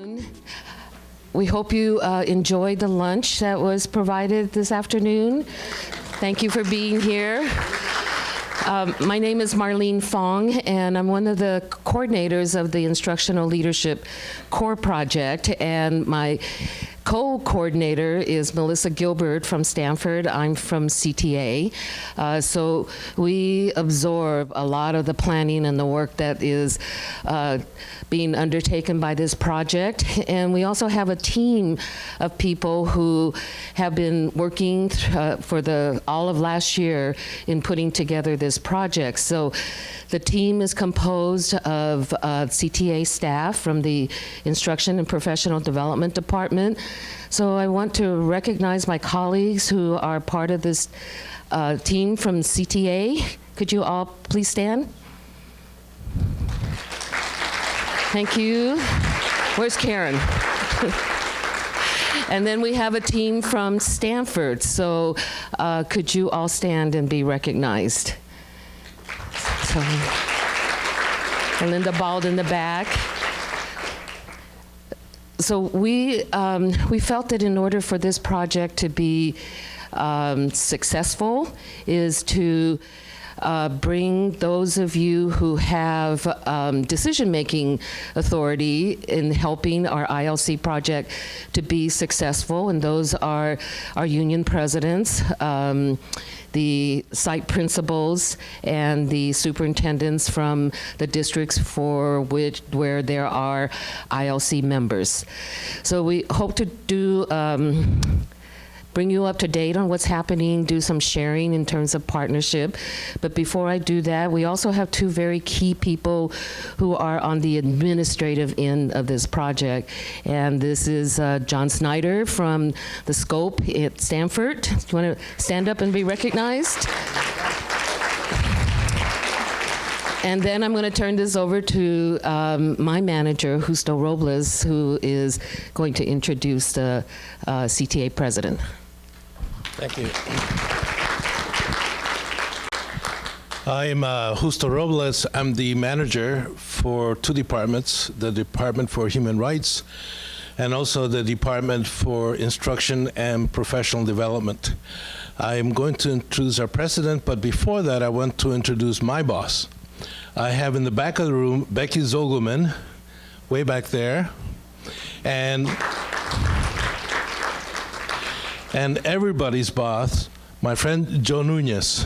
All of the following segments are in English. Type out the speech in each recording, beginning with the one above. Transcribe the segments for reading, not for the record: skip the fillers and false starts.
afternoon. We hope you enjoyed the lunch that was provided this afternoon. Thank you for being here. My name is Marlene Fong, and I'm one of the coordinators of the Instructional Leadership Corps project, and my co-coordinator is Melissa Gilbert from Stanford. I'm from CTA. So we absorb a lot of the planning and the work that is being undertaken by this project. And we also have a team of people who have been working for all of last year in putting together this project. So the team is composed of CTA staff from the Instruction and Professional Development Department. So I want to recognize my colleagues who are part of this team from CTA. Could you all please stand? Thank you. Where's Karen? And then we have a team from Stanford. So could you all stand and be recognized? So, Linda Bald in the back. So we felt that in order for this project to be successful is to bring those of you who have decision-making authority in helping our ILC project to be successful, and those are our union presidents, the site principals, and the superintendents from the districts where there are ILC members. So we hope to do bring you up to date on what's happening, do some sharing in terms of partnership. But before I do that, we also have two very key people who are on the administrative end of this project. And this is John Snyder from the Scope at Stanford. Do you want to stand up and be recognized? And then I'm going to turn this over to my manager, Justo Robles, who is going to introduce the CTA president. Thank you. I'm Justo Robles. I'm the manager for two departments, the Department for Human Rights and also the Department for Instruction and Professional Development. I'm going to introduce our president, but before that, I want to introduce my boss. I have in the back of the room Becky Zogelman, way back there, and everybody's boss, my friend Joe Nunez.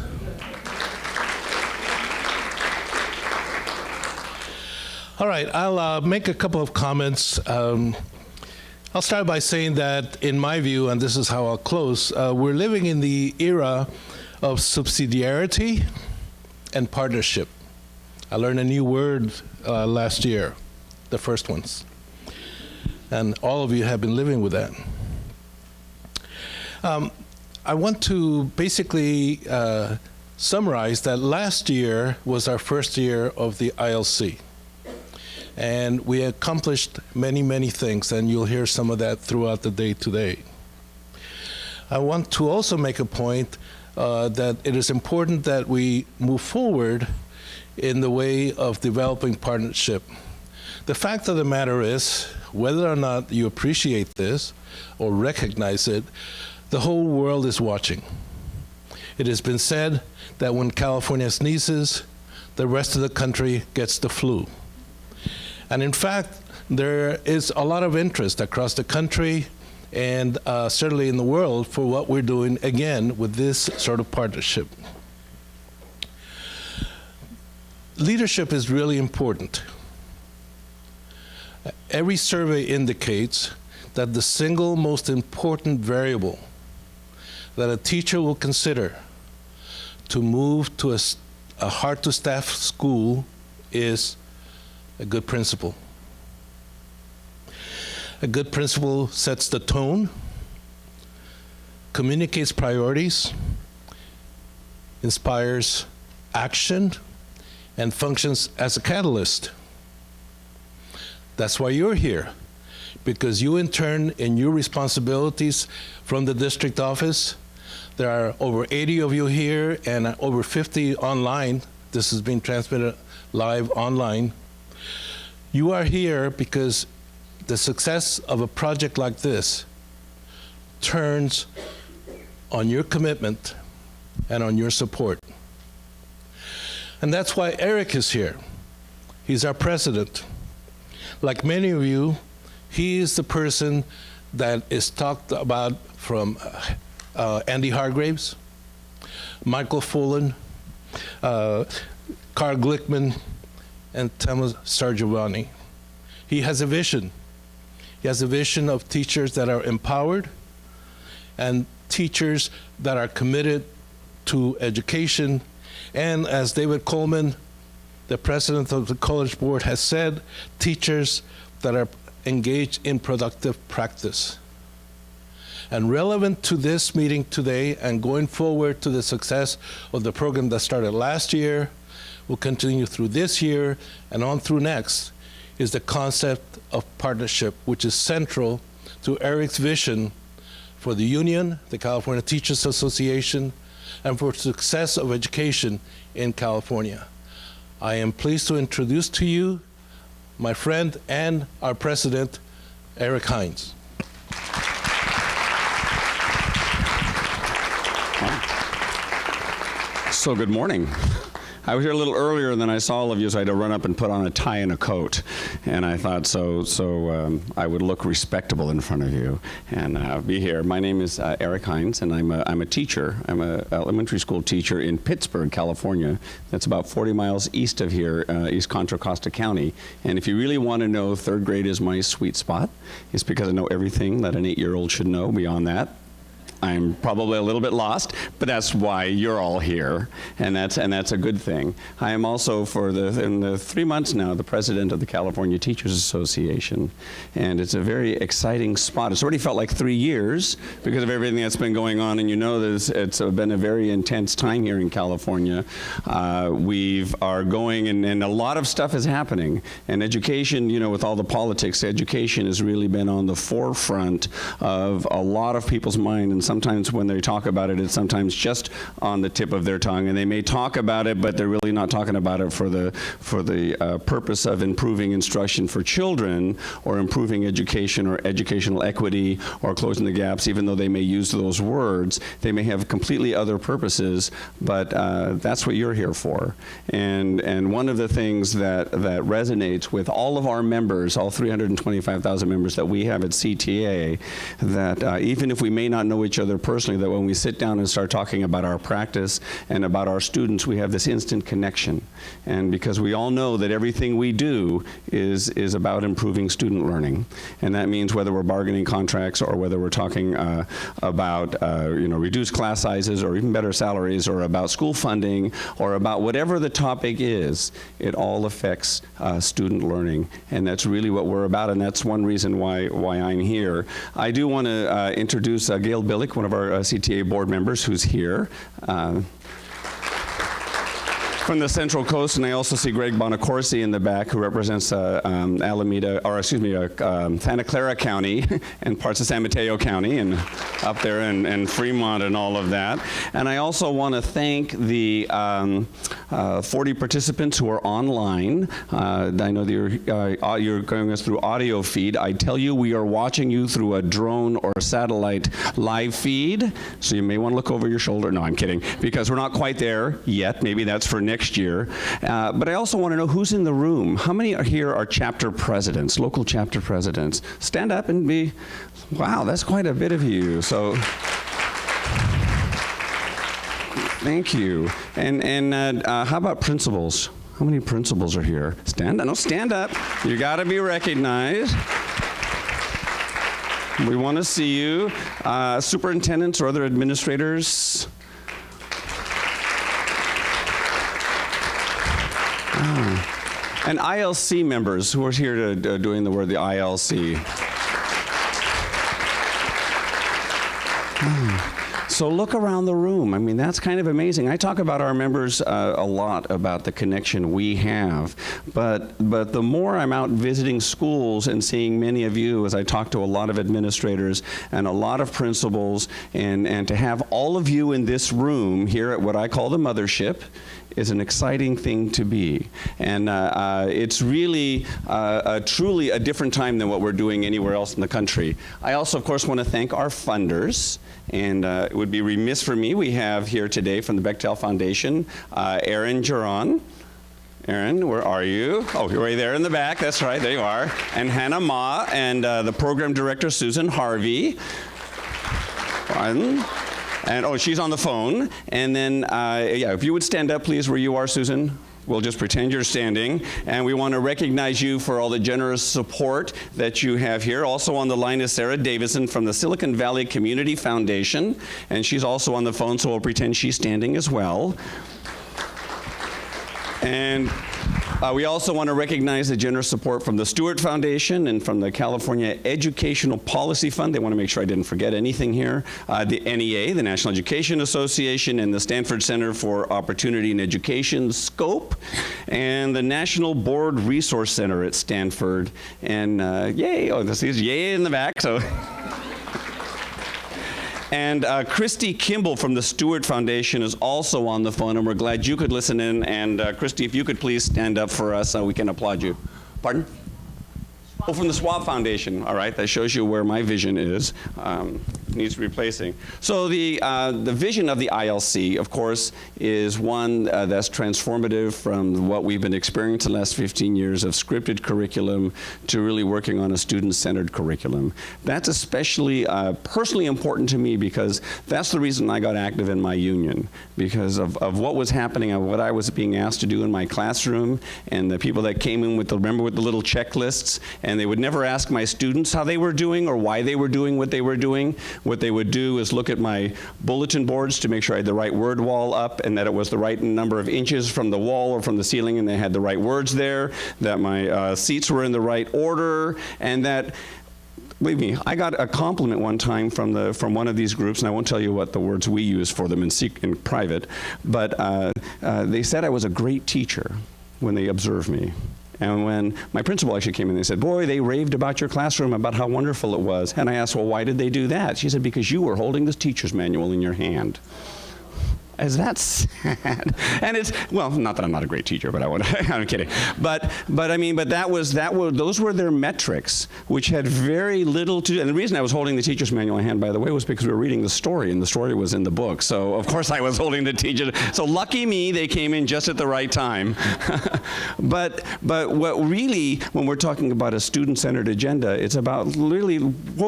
All right, I'll make a couple of comments. I'll start by saying that, in my view, and this is how I'll close, we're living in the era of subsidiarity and partnership. I learned a new word last year, the first ones. And all of you have been living with that. I want to basically summarize that last year was our first year of the ILC. And we accomplished many, many things, and you'll hear some of that throughout the day today. I want to also make a point that it is important that we move forward in the way of developing partnership. The fact of the matter is, whether or not you appreciate this or recognize it, the whole world is watching. It has been said that when California sneezes, the rest of the country gets the flu. And in fact, there is a lot of interest across the country and certainly in the world for what we're doing, again, with this sort of partnership. Leadership is really important. Every survey indicates that the single most important variable that a teacher will consider to move to a hard-to-staff school is a good principal. A good principal sets the tone, communicates priorities, inspires action, and functions as a catalyst. That's why you're here, because you in turn, in your responsibilities from the district office, there are over 80 of you here and over 50 online. This is being transmitted live online. You are here because the success of a project like this turns on your commitment and on your support. And that's why Eric is here. He's our president. Like many of you, he is the person that is talked about from Andy Hargraves, Michael Fullen, Carl Glickman, and Thomas Sargiovanni. He has a vision. He has a vision of teachers that are empowered and teachers that are committed to education. And as David Coleman, the president of the College Board, has said, teachers that are engaged in productive practice. And relevant to this meeting today and going forward to the success of the program that started last year, will continue through this year and on through next, is the concept of partnership, which is central to Eric's vision for the union, the California Teachers Association, and for success of education in California. I am pleased to introduce to you my friend and our president, Eric Heins. So good morning. I was here a little earlier than I saw all of you, so I had to run up and put on a tie and a coat. And I thought I would look respectable in front of you and be here. My name is Eric Heins, and I'm a teacher. I'm an elementary school teacher in Pittsburgh, California. That's about 40 miles east of here, East Contra Costa County. And if you really want to know, third grade is my sweet spot. It's because I know everything that an 8-year-old should know. Beyond that, I'm probably a little bit lost, but that's why you're all here, and that's a good thing. I am also, in the 3 months now, the president of the California Teachers Association, and it's a very exciting spot. It's already felt like 3 years because of everything that's been going on, and you know that it's been a very intense time here in California. We are going, and a lot of stuff is happening, and education, you know, with all the politics, education has really been on the forefront of a lot of people's mind, and sometimes when they talk about it, it's sometimes just on the tip of their tongue, and they may talk about it, but they're really not talking about it for the purpose of improving instruction for children, or improving education, or educational equity, or closing the gaps. Even though they may use those words, they may have completely other purposes, but that's what you're here for. And one of the things that resonates with all of our members, all 325,000 members that we have at CTA, that even if we may not know each other personally, that when we sit down and start talking about our practice and about our students, we have this instant connection. And because we all know that everything we do is about improving student learning. And that means whether we're bargaining contracts, or whether we're talking about reduced class sizes, or even better salaries, or about school funding, or about whatever the topic is, it all affects student learning. And that's really what we're about, and that's one reason why I'm here. I do want to introduce Gail Billick, one of our CTA board members, who's here from the Central Coast, and I also see Greg Bonacorsi in the back, who represents Santa Clara County and parts of San Mateo County, and up there in Fremont and all of that. And I also want to thank the 40 participants who are online. I know that you're going us through audio feed. I tell you, we are watching you through a drone or satellite live feed, so you may want to look over your shoulder. No, I'm kidding, because we're not quite there yet. Maybe that's for next year. But I also want to know who's in the room. How many are here are chapter presidents, local chapter presidents? Stand up and be, wow, that's quite a bit of you. So thank you. And how about principals? How many principals are here? Stand up. No, stand up. You got to be recognized. We want to see you. Superintendents or other administrators? And ILC members, who are here to doing the word, the ILC. So look around the room. I mean, that's kind of amazing. I talk about our members a lot, about the connection we have. But the more I'm out visiting schools and seeing many of you, as I talk to a lot of administrators and a lot of principals, and to have all of you in this room here at what I call the mothership, is an exciting thing to be. And it's really truly a different time than what we're doing anywhere else in the country. I also, of course, want to thank our funders. And it would be remiss for me, we have here today from the Bechtel Foundation, Aaron Geron. Aaron, where are you? Oh, you're right there in the back. That's right, there you are. And Hannah Ma, and the program director, Susan Harvey. And oh, she's on the phone. And then, yeah, if you would stand up, please, where you are, Susan. We'll just pretend you're standing. And we want to recognize you for all the generous support that you have here. Also on the line is Sarah Davison from the Silicon Valley Community Foundation. And she's also on the phone, so we'll pretend she's standing as well. And we also want to recognize the generous support from the Stewart Foundation and from the California Educational Policy Fund. They want to make sure I didn't forget anything here. The NEA, the National Education Association, and the Stanford Center for Opportunity in Education, SCOPE, and the National Board Resource Center at Stanford. And yay, oh, this is yay in the back, so. And Christy Kimball from the Stewart Foundation is also on the phone, and we're glad you could listen in. And Christy, if you could please stand up for us so we can applaud you. Pardon? Oh, from the Schwab Foundation. All right, that shows you where my vision is. Needs replacing. So the vision of the ILC, of course, is one that's transformative from what we've been experiencing the last 15 years of scripted curriculum to really working on a student-centered curriculum. That's especially personally important to me because that's the reason I got active in my union, because of what was happening and what I was being asked to do in my classroom, and the people that came in with the, remember, with the little checklists, and they would never ask my students how they were doing or why they were doing what they were doing. What they would do is look at my bulletin boards to make sure I had the right word wall up and that it was the right number of inches from the wall or from the ceiling and they had the right words there, that my seats were in the right order, and that, believe me, I got a compliment one time from one of these groups, and I won't tell you what the words we use for them in private, but they said I was a great teacher when they observed me. And when my principal actually came in, they said, boy, they raved about your classroom, about how wonderful it was. And I asked, well, why did they do that? She said, because you were holding this teacher's manual in your hand. Is that sad? And it's, well, not that I'm not a great teacher, but I'm kidding. But I mean, those were their metrics, which had very little to do. And the reason I was holding the teacher's manual in hand, by the way, was because we were reading the story, and the story was in the book. So of course I was holding the teacher. So lucky me, they came in just at the right time. But what really, when we're talking about a student-centered agenda, it's about really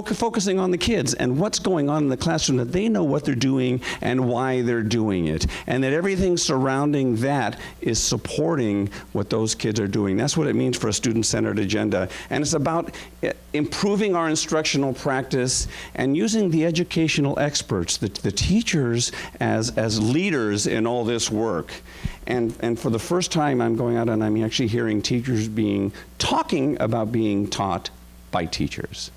focusing on the kids and what's going on in the classroom, that they know what they're doing and why they're doing it, and that everything surrounding that is supporting what those kids are doing. That's what it means for a student-centered agenda. And it's about improving our instructional practice and using the educational experts, the teachers, as leaders in all this work. And for the first time, I'm going out and I'm actually hearing teachers talking about being taught by teachers.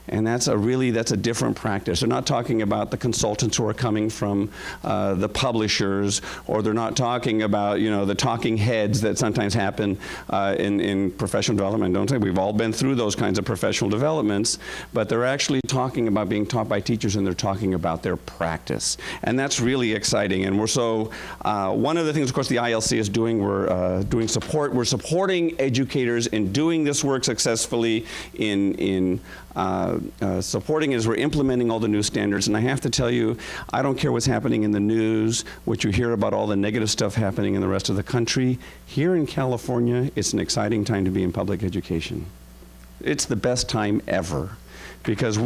And that's a different practice. They're not talking about the consultants who are coming from the publishers, or they're not talking about, you know, the talking heads that sometimes happen in professional development. Don't say we've all been through those kinds of professional developments, but they're actually talking about being taught by teachers, and they're talking about their practice. And that's really exciting. And we're so, one of the things, of course, the ILC is doing, we're doing support. We're supporting educators in doing this work successfully in supporting as we're implementing all the new standards. And I have to tell you, I don't care what's happening in the news, what you hear about all the negative stuff happening in the rest of the country. Here in California, it's an exciting time to be in public education. It's the best time ever, because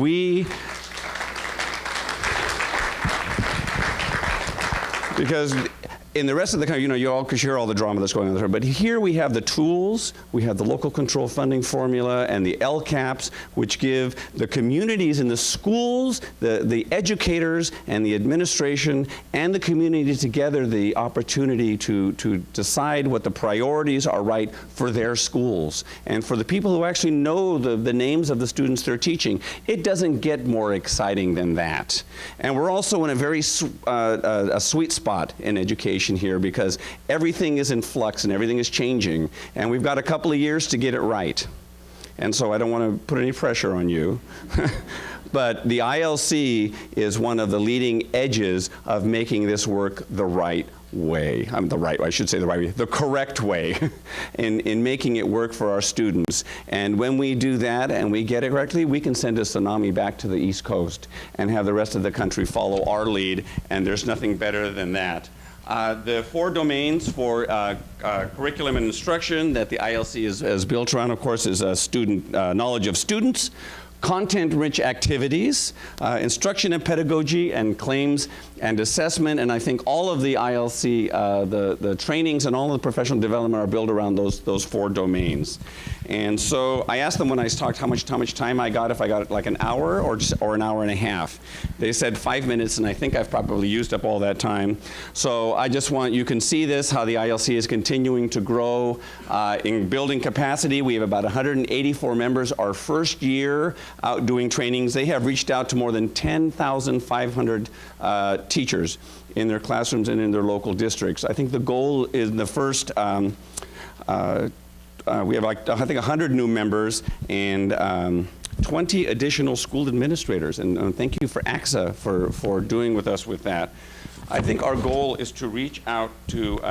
in the rest of the country, you know, you all could hear all the drama that's going on there. But here we have the tools, we have the local control funding formula and the LCAPs, which give the communities in the schools, the educators and the administration and the community together the opportunity to decide what the priorities are right for their schools. And for the people who actually know the names of the students they're teaching, it doesn't get more exciting than that. And we're also in a very a sweet spot in education here, because everything is in flux and everything is changing, and we've got a couple of years to get it right. And so I don't want to put any pressure on you, but the ILC is one of the leading edges of making this work the right way, the correct way in making it work for our students. And when we do that and we get it correctly, we can send a tsunami back to the East Coast and have the rest of the country follow our lead, and there's nothing better than that. The 4 domains for curriculum and instruction that the ILC is built around, of course, is student knowledge of students, content-rich activities, instruction and pedagogy, and claims and assessment. And I think all of the ILC, the trainings and all of the professional development are built around those 4 domains. And so I asked them when I talked how much time I got, if I got like an hour or an hour and a half. They said 5 minutes, and I think I've probably used up all that time. So I just want, you can see this, how the ILC is continuing to grow in building capacity. We have about 184 members our first year out doing trainings. They have reached out to more than 10,500 teachers in their classrooms and in their local districts. I think the goal is the first, we have like, I think 100 new members and 20 additional school administrators. And thank you for AXA for doing with us with that. I think our goal is to reach out to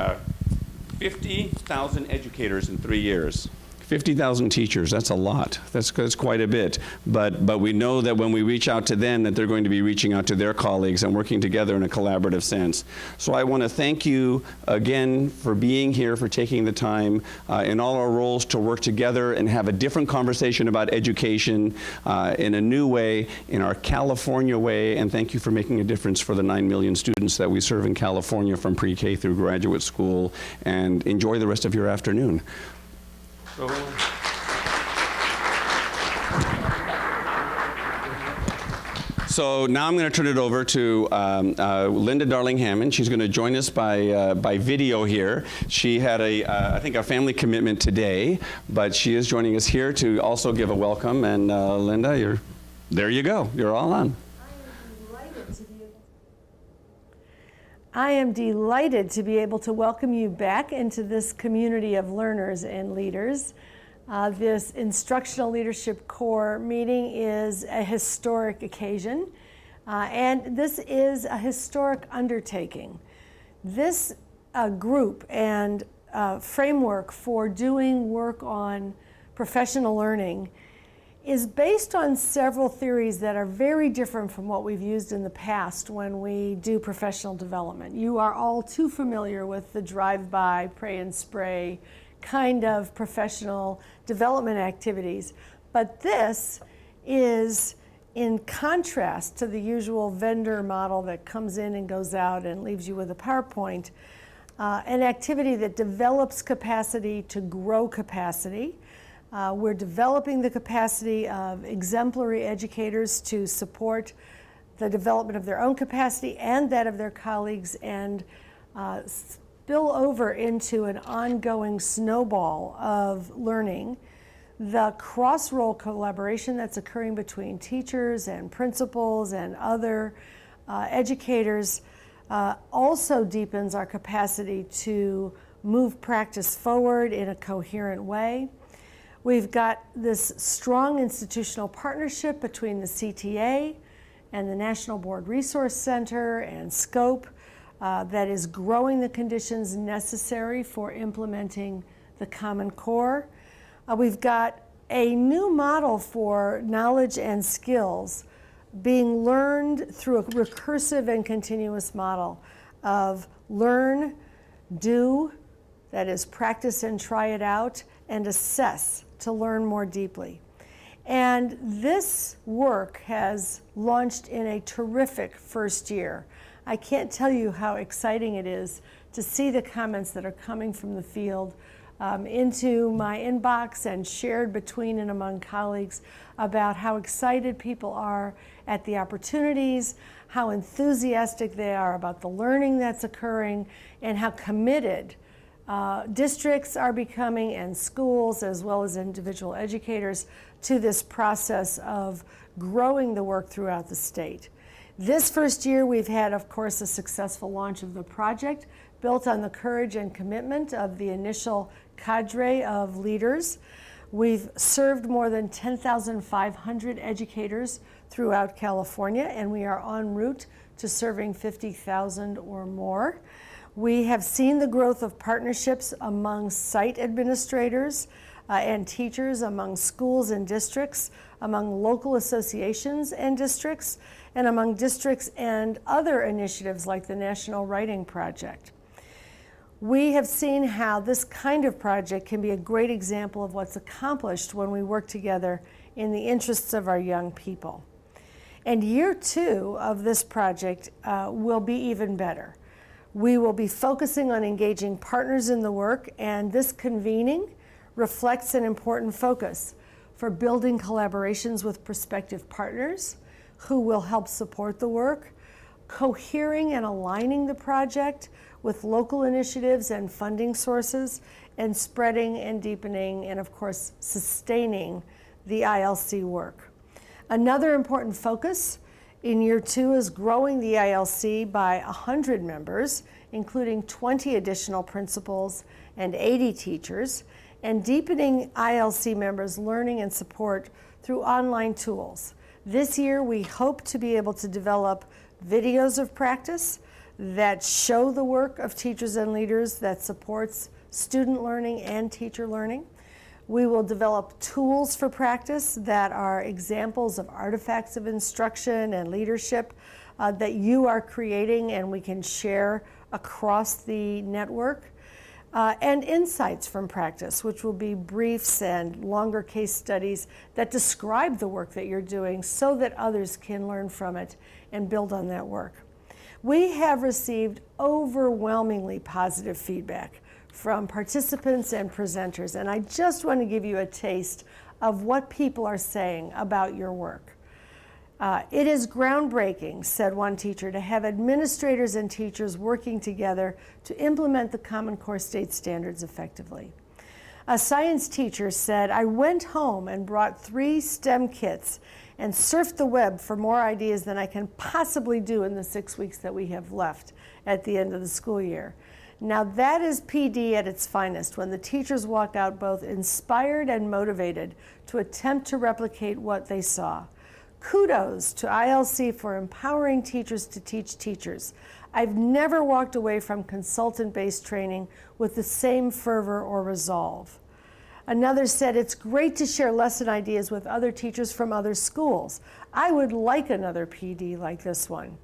50,000 educators in 3 years. 50,000 teachers, that's a lot. That's quite a bit. But we know that when we reach out to them, that they're going to be reaching out to their colleagues and working together in a collaborative sense. So I want to thank you again for being here, for taking the time in all our roles to work together and have a different conversation about education in a new way, in our California way. And thank you for making a difference for the 9 million students that we serve in California from pre-K through graduate school. And enjoy the rest of your afternoon. So now I'm going to turn it over to Linda Darling-Hammond. She's going to join us by video here. She had I think a family commitment today, but she is joining us here to also give a welcome. And Linda, there you go. You're all on. I am delighted to be able to welcome you back into this community of learners and leaders. This Instructional Leadership Corps meeting is a historic occasion, and this is a historic undertaking. This group and framework for doing work on professional learning is based on several theories that are very different from what we've used in the past when we do professional development. You are all too familiar with the drive-by, pray and spray kind of professional development activities. But this is in contrast to the usual vendor model that comes in and goes out and leaves you with a PowerPoint, an activity that develops capacity to grow capacity. We're developing the capacity of exemplary educators to support the development of their own capacity and that of their colleagues, and spill over into an ongoing snowball of learning. The cross-role collaboration that's occurring between teachers and principals and other educators also deepens our capacity to move practice forward in a coherent way. We've got this strong institutional partnership between the CTA and the National Board Resource Center and SCOPE that is growing the conditions necessary for implementing the Common Core. We've got a new model for knowledge and skills being learned through a recursive and continuous model of learn, do, that is practice and try it out, and assess to learn more deeply. And this work has launched in a terrific first year. I can't tell you how exciting it is to see the comments that are coming from the field into my inbox and shared between and among colleagues about how excited people are at the opportunities, how enthusiastic they are about the learning that's occurring, and how committed districts are becoming, and schools as well as individual educators, to this process of growing the work throughout the state. This first year we've had, of course, a successful launch of the project built on the courage and commitment of the initial cadre of leaders. We've served more than 10,500 educators throughout California, and we are en route to serving 50,000 or more. We have seen the growth of partnerships among site administrators and teachers, among schools and districts, among local associations and districts, and among districts and other initiatives like the National Writing Project. We have seen how this kind of project can be a great example of what's accomplished when we work together in the interests of our young people. And year 2 of this project will be even better. We will be focusing on engaging partners in the work, and this convening reflects an important focus for building collaborations with prospective partners who will help support the work, cohering and aligning the project with local initiatives and funding sources, and spreading and deepening and, of course, sustaining the ILC work. Another important focus in year 2 is growing the ILC by 100 members, including 20 additional principals and 80 teachers, and deepening ILC members' learning and support through online tools. This year, we hope to be able to develop videos of practice that show the work of teachers and leaders that supports student learning and teacher learning. We will develop tools for practice that are examples of artifacts of instruction and leadership that you are creating and we can share across the network. And insights from practice, which will be briefs and longer case studies that describe the work that you're doing so that others can learn from it and build on that work. We have received overwhelmingly positive feedback from participants and presenters, and I just want to give you a taste of what people are saying about your work. It is groundbreaking, said one teacher, to have administrators and teachers working together to implement the Common Core state standards effectively. A science teacher said, I went home and brought 3 STEM kits and surfed the web for more ideas than I can possibly do in the 6 weeks that we have left at the end of the school year. Now that is PD at its finest, when the teachers walk out both inspired and motivated to attempt to replicate what they saw. Kudos to ILC for empowering teachers to teach teachers. I've never walked away from consultant-based training with the same fervor or resolve. Another said, it's great to share lesson ideas with other teachers from other schools. I would like another PD like this one.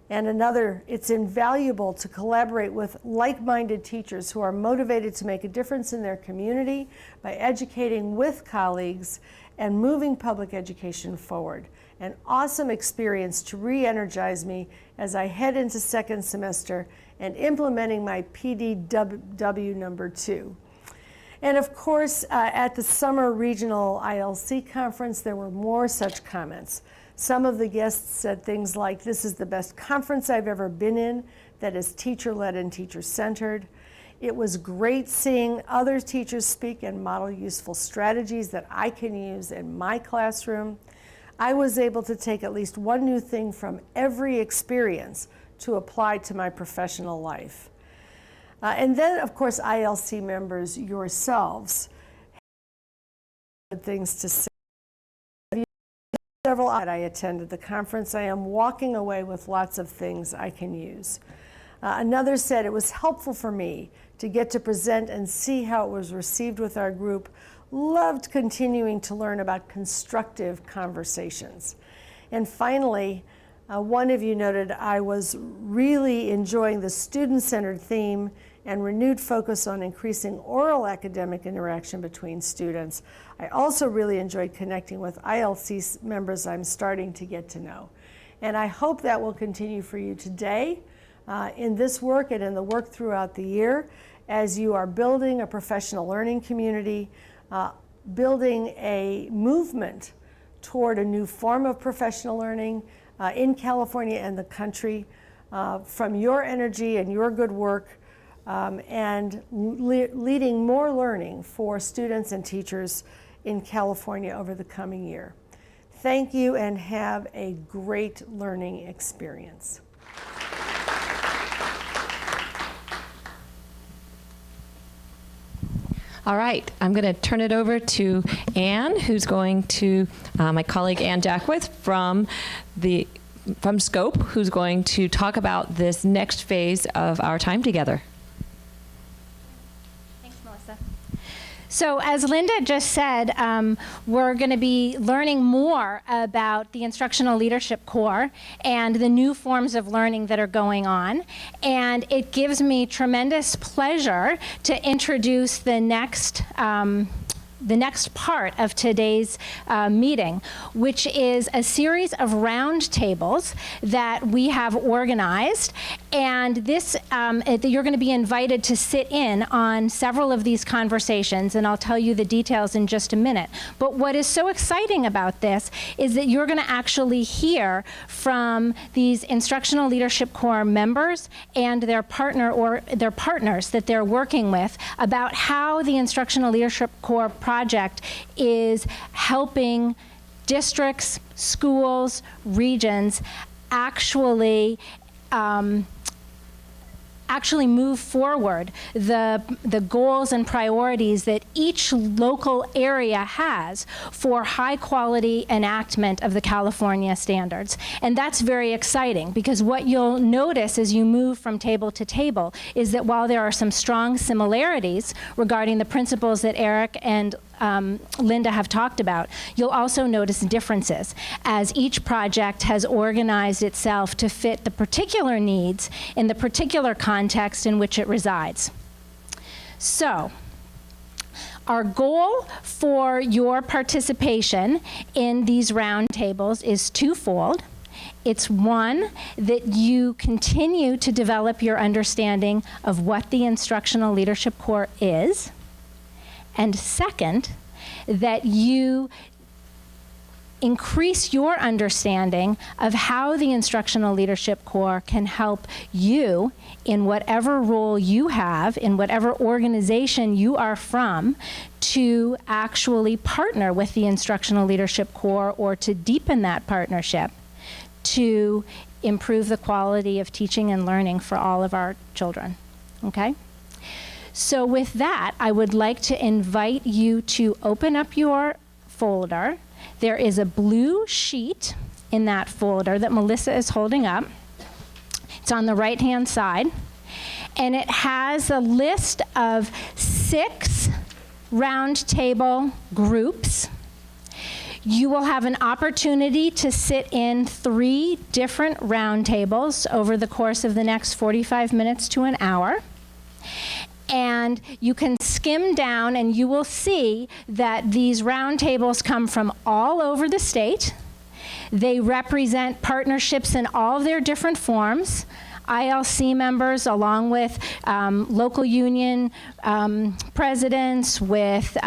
And another, it's invaluable to collaborate with like-minded teachers who are motivated to make a difference in their community by educating with colleagues and moving public education forward. An awesome experience to re-energize me as I head into second semester and implementing my PDW number 2. And of course, at the Summer Regional ILC Conference, there were more such comments. Some of the guests said things like, this is the best conference I've ever been in that is teacher-led and teacher-centered. It was great seeing other teachers speak and model useful strategies that I can use in my classroom. I was able to take at least one new thing from every experience to apply to my professional life. And then, of course, ILC members yourselves had things to say. Several I attended the conference, I am walking away with lots of things I can use. Another said, it was helpful for me to get to present and see how it was received with our group. Loved continuing to learn about constructive conversations. And finally, one of you noted, I was really enjoying the student-centered theme and renewed focus on increasing oral academic interaction between students. I also really enjoyed connecting with ILC members I'm starting to get to know. And I hope that will continue for you today in this work and in the work throughout the year as you are building a professional learning community, building a movement toward a new form of professional learning in California and the country from your energy and your good work and leading more learning for students and teachers in California over the coming year. Thank you and have a great learning experience. All right, I'm going to turn it over to Anne, who's going to, my colleague Anne Jackwith from the from Scope, who's going to talk about this next phase of our time together. Thanks, Melissa. So as Linda just said, we're going to be learning more about the Instructional Leadership Corps and the new forms of learning that are going on. And it gives me tremendous pleasure to introduce the next part of today's meeting, which is a series of roundtables that we have organized. And this, you're going to be invited to sit in on several of these conversations, and I'll tell you the details in just a minute. But what is so exciting about this is that you're going to actually hear from these Instructional Leadership Corps members and their partner or their partners that they're working with about how the Instructional Leadership Corps project is helping districts, schools, regions actually move forward the goals and priorities that each local area has for high quality enactment of the California standards. And that's very exciting, because what you'll notice as you move from table to table is that while there are some strong similarities regarding the principles that Eric and Linda have talked about, you'll also notice differences as each project has organized itself to fit the particular needs in the particular context in which it resides. So, our goal for your participation in these roundtables is twofold. It's one, that you continue to develop your understanding of what the Instructional Leadership Corps is. And second, that you increase your understanding of how the Instructional Leadership Corps can help you in whatever role you have, in whatever organization you are from, to actually partner with the Instructional Leadership Corps or to deepen that partnership to improve the quality of teaching and learning for all of our children. Okay? So with that, I would like to invite you to open up your folder. There is a blue sheet in that folder that Melissa is holding up. It's on the right-hand side. And it has a list of 6 roundtable groups. You will have an opportunity to sit in 3 different roundtables over the course of the next 45 minutes to an hour. And you can skim down and you will see that these roundtables come from all over the state. They represent partnerships in all of their different forms. ILC members, along with local union presidents, with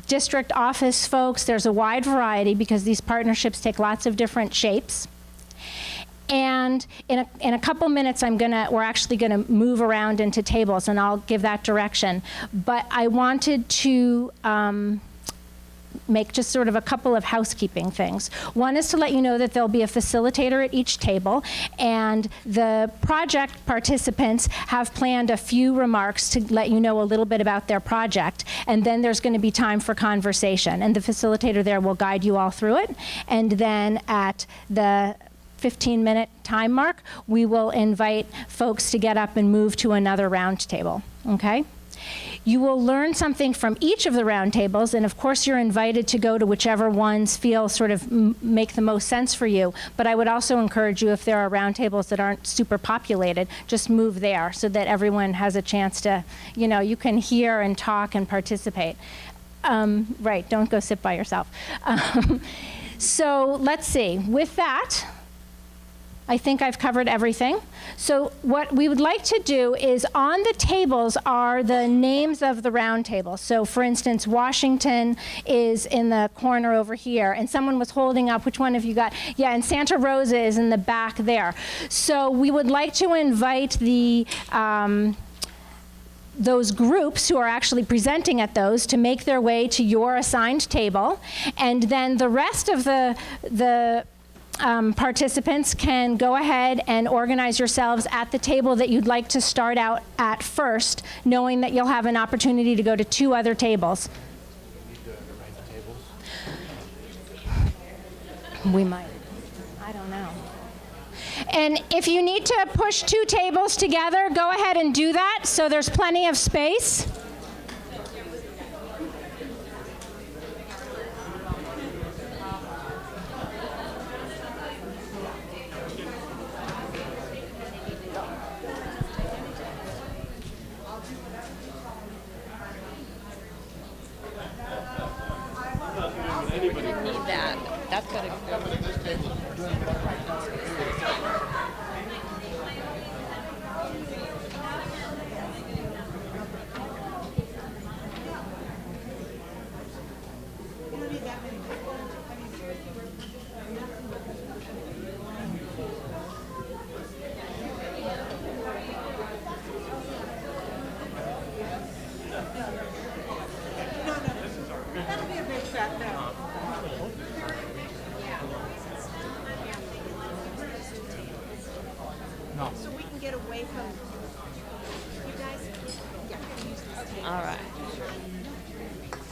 district office folks. There's a wide variety because these partnerships take lots of different shapes. And in a couple minutes, we're actually gonna move around into tables, and I'll give that direction. But I wanted to make just sort of a couple of housekeeping things. One is to let you know that there'll be a facilitator at each table, and the project participants have planned a few remarks to let you know a little bit about their project, and then there's going to be time for conversation, and the facilitator there will guide you all through it. And then at the 15-minute time mark, we will invite folks to get up and move to another roundtable, okay? You will learn something from each of the roundtables, and of course you're invited to go to whichever ones feel sort of make the most sense for you. But I would also encourage you, if there are roundtables that aren't super populated, just move there so that everyone has a chance to, you can hear and talk and participate. Right, don't go sit by yourself. So let's see, with that, I think I've covered everything. So what we would like to do is, on the tables are the names of the roundtables. So for instance, Washington is in the corner over here, and someone was holding up, which one have you got? Yeah, and Santa Rosa is in the back there. So we would like to invite those groups who are actually presenting at those to make their way to your assigned table, and then the rest of the participants can go ahead and organize yourselves at the table that you'd like to start out at first, knowing that you'll have an opportunity to go to 2 other tables. We might. I don't know. And if you need to push 2 tables together, go ahead and do that so there's plenty of space. That's gonna go. So we can get away from you guys. Yeah. All right.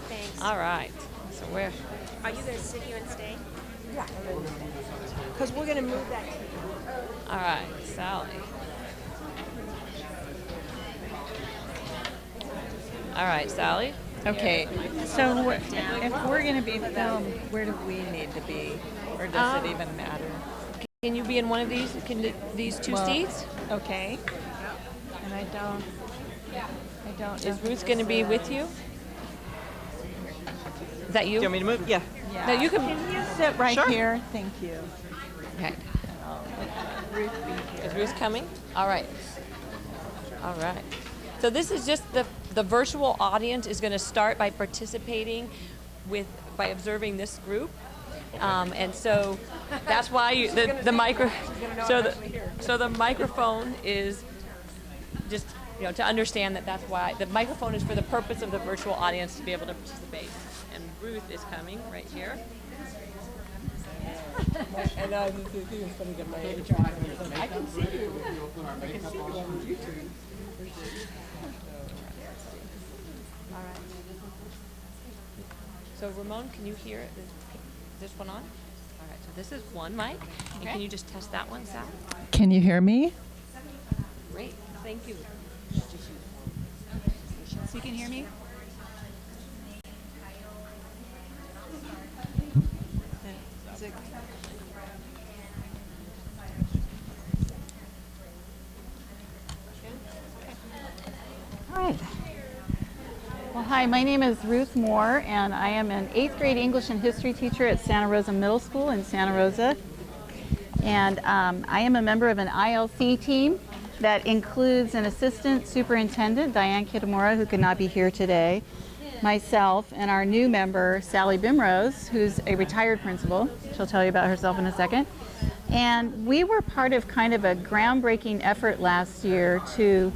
Thanks. All right. So where? Are you going to sit here and stay? Yeah. Because we're going to move that. All right, Sally. All right, Sally. Okay, so if we're going to be filmed, where do we need to be? Or does it even matter? Can you be in one of these? These 2 seats? Okay. And I don't know. Is Ruth going to be with you? Is that you? Do you want me to move? Yeah. No, you can. Can you sit right here? Thank you. Okay. Ruth be here. Is Ruth coming? All right. All right. So this is just the virtual audience is going to start by participating by observing this group. And so that's why the microphone is just to understand that that's why the microphone is for the purpose of the virtual audience to be able to participate. And Ruth is coming right here. And I can see you. I can see you on YouTube. All right. So Ramon, can you hear it? Is this one on? All right, so this is one mic. And can you just test that one, Sal? Can you hear me? Great, thank you. So you can hear me? All right. Well, hi, my name is Ruth Moore, and I am an 8th grade English and history teacher at Santa Rosa Middle School in Santa Rosa. And I am a member of an ILC team that includes an assistant superintendent, Diane Kitamura, who could not be here today, myself, and our new member, Sally Bimrose, who's a retired principal. She'll tell you about herself in a second. And we were part of kind of a groundbreaking effort last year to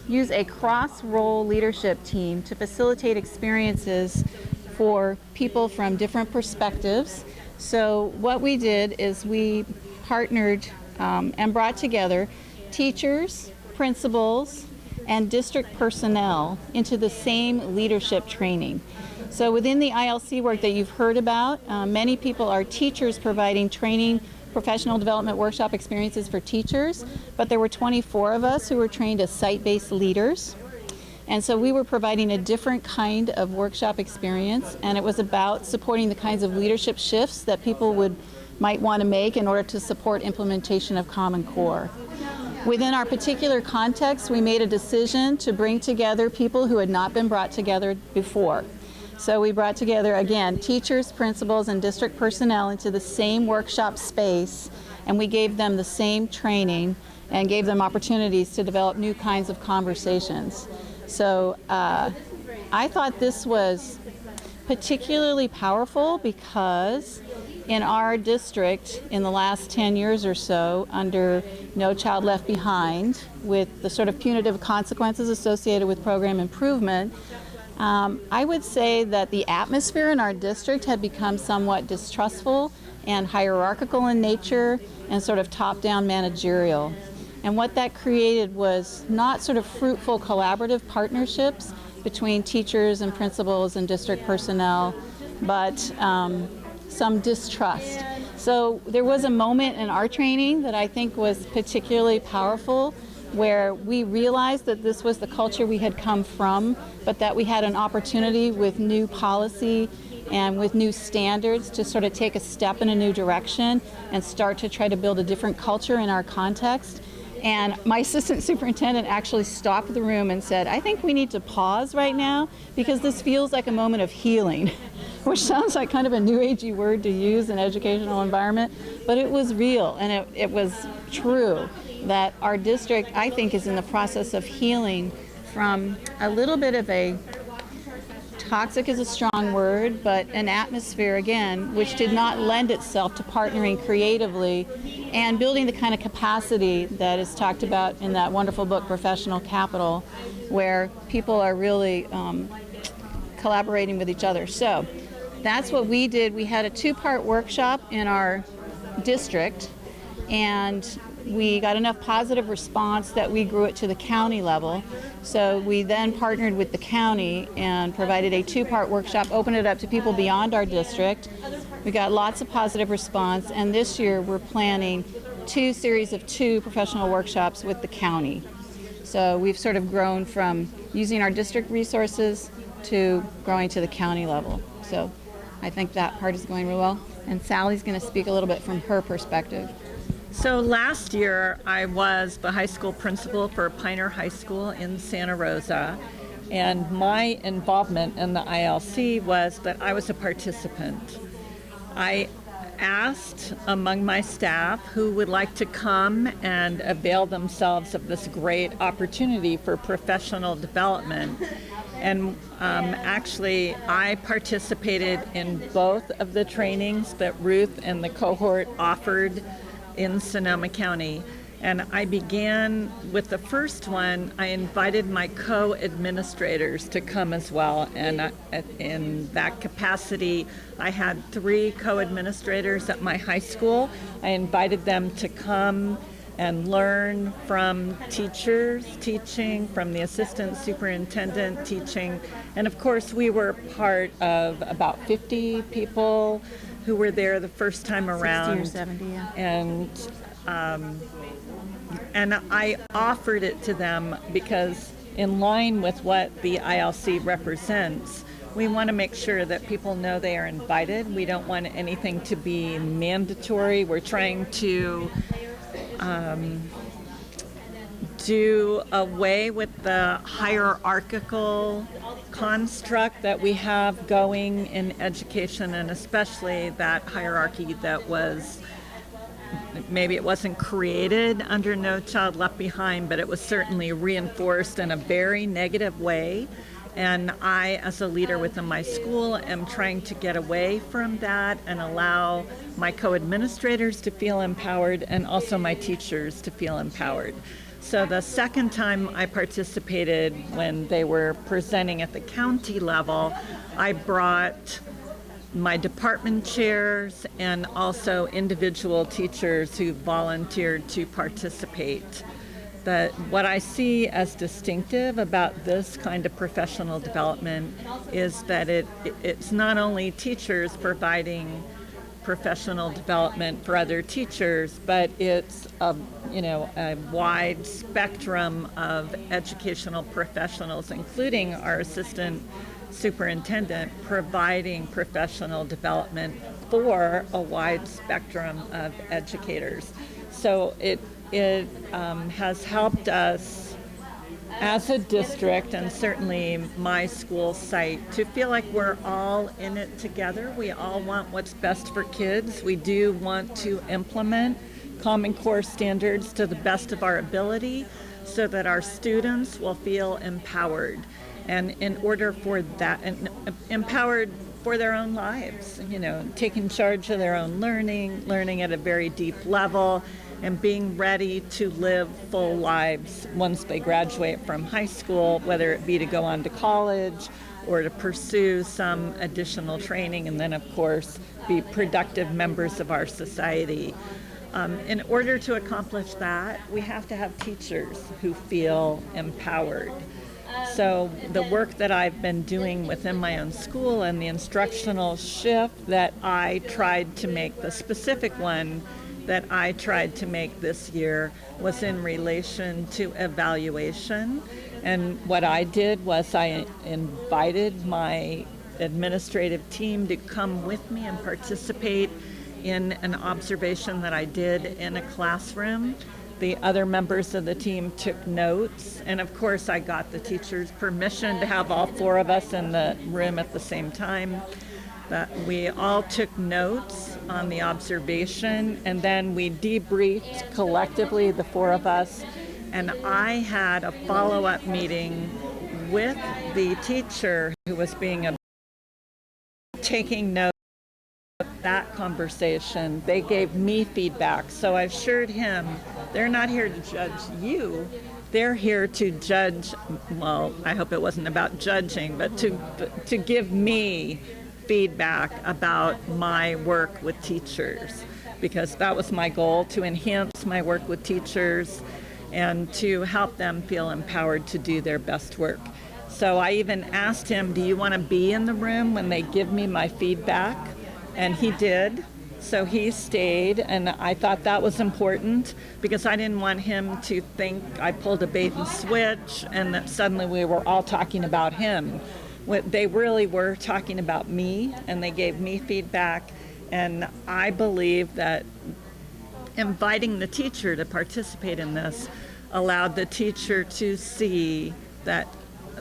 use a cross-role leadership team to facilitate experiences for people from different perspectives. So what we did is we partnered and brought together teachers, principals, and district personnel into the same leadership training. So within the ILC work that you've heard about, many people are teachers providing training, professional development workshop experiences for teachers, but there were 24 of us who were trained as site-based leaders. And so we were providing a different kind of workshop experience, and it was about supporting the kinds of leadership shifts that people might want to make in order to support implementation of Common Core. Within our particular context, we made a decision to bring together people who had not been brought together before. So we brought together, again, teachers, principals, and district personnel into the same workshop space, and we gave them the same training and gave them opportunities to develop new kinds of conversations. So I thought this was particularly powerful because in our district in the last 10 years or so, under No Child Left Behind, with the sort of punitive consequences associated with program improvement, I would say that the atmosphere in our district had become somewhat distrustful and hierarchical in nature and sort of top-down managerial. And what that created was not sort of fruitful collaborative partnerships between teachers and principals and district personnel, but some distrust. So there was a moment in our training that I think was particularly powerful, where we realized that this was the culture we had come from, but that we had an opportunity with new policy and with new standards to sort of take a step in a new direction and start to try to build a different culture in our context. And my assistant superintendent actually stopped the room and said, I think we need to pause right now because this feels like a moment of healing, which sounds like kind of a new agey word to use in an educational environment, but it was real and it was true that our district, I think, is in the process of healing from a little bit of a, toxic is a strong word, but an atmosphere, again, which did not lend itself to partnering creatively and building the kind of capacity that is talked about in that wonderful book, Professional Capital, where people are really collaborating with each other. So that's what we did. We had a 2-part workshop in our district, and we got enough positive response that we grew it to the county level. So we then partnered with the county and provided a 2-part workshop, opened it up to people beyond our district. We got lots of positive response, and this year we're planning 2 series of 2 professional workshops with the county. So we've sort of grown from using our district resources to growing to the county level. So I think that part is going real well. And Sally's going to speak a little bit from her perspective. So last year, I was the high school principal for Pioneer High School in Santa Rosa, and my involvement in the ILC was that I was a participant. I asked among my staff who would like to come and avail themselves of this great opportunity for professional development. And actually, I participated in both of the trainings that Ruth and the cohort offered in Sonoma County. And I began with the first one. I invited my co-administrators to come as well. And in that capacity, I had 3 co-administrators at my high school. I invited them to come and learn from teachers teaching, from the assistant superintendent teaching. And of course, we were part of about 50 people who were there the first time around. 60 or 70, yeah. And I offered it to them because in line with what the ILC represents, we want to make sure that people know they are invited. We don't want anything to be mandatory. We're trying to do away with the hierarchical construct that we have going in education, and especially that hierarchy that was, maybe it wasn't created under No Child Left Behind, but it was certainly reinforced in a very negative way. And I, as a leader within my school, am trying to get away from that and allow my co-administrators to feel empowered and also my teachers to feel empowered. So the second time I participated, when they were presenting at the county level, I brought my department chairs and also individual teachers who volunteered to participate. What I see as distinctive about this kind of professional development is that it's not only teachers providing professional development for other teachers, but it's a wide spectrum of educational professionals, including our assistant superintendent, providing professional development for a wide spectrum of educators. So it has helped us as a district, and certainly my school site, to feel like we're all in it together. We all want what's best for kids. We do want to implement Common Core standards to the best of our ability so that our students will feel empowered. And in order for that, and empowered for their own lives, taking charge of their own learning at a very deep level, and being ready to live full lives once they graduate from high school, whether it be to go on to college or to pursue some additional training, and then, of course, be productive members of our society. In order to accomplish that, we have to have teachers who feel empowered. So the work that I've been doing within my own school and the instructional shift that I tried to make, the specific one that I tried to make this year, was in relation to evaluation. And what I did was I invited my administrative team to come with me and participate in an observation that I did in a classroom. The other members of the team took notes, and of course I got the teacher's permission to have all 4 of us in the room at the same time. But we all took notes on the observation, and then we debriefed collectively, the 4 of us, and I had a follow-up meeting with the teacher who was taking notes of that conversation. They gave me feedback, so I assured him they're not here to judge you. They're here to judge, well, I hope it wasn't about judging, but to give me feedback about my work with teachers, because that was my goal, to enhance my work with teachers and to help them feel empowered to do their best work. So I even asked him, do you want to be in the room when they give me my feedback? And he did. So he stayed, and I thought that was important because I didn't want him to think I pulled a bait and switch and that suddenly we were all talking about him. They really were talking about me, and they gave me feedback, and I believe that inviting the teacher to participate in this allowed the teacher to see that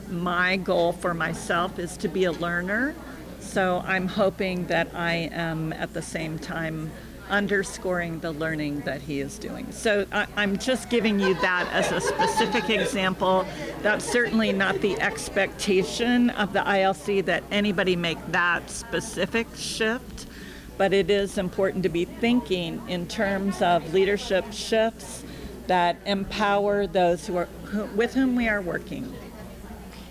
my goal for myself is to be a learner. So I'm hoping that I am at the same time underscoring the learning that he is doing. So I'm just giving you that as a specific example. That's certainly not the expectation of the ILC that anybody make that specific shift, but it is important to be thinking in terms of leadership shifts that empower those with whom we are working.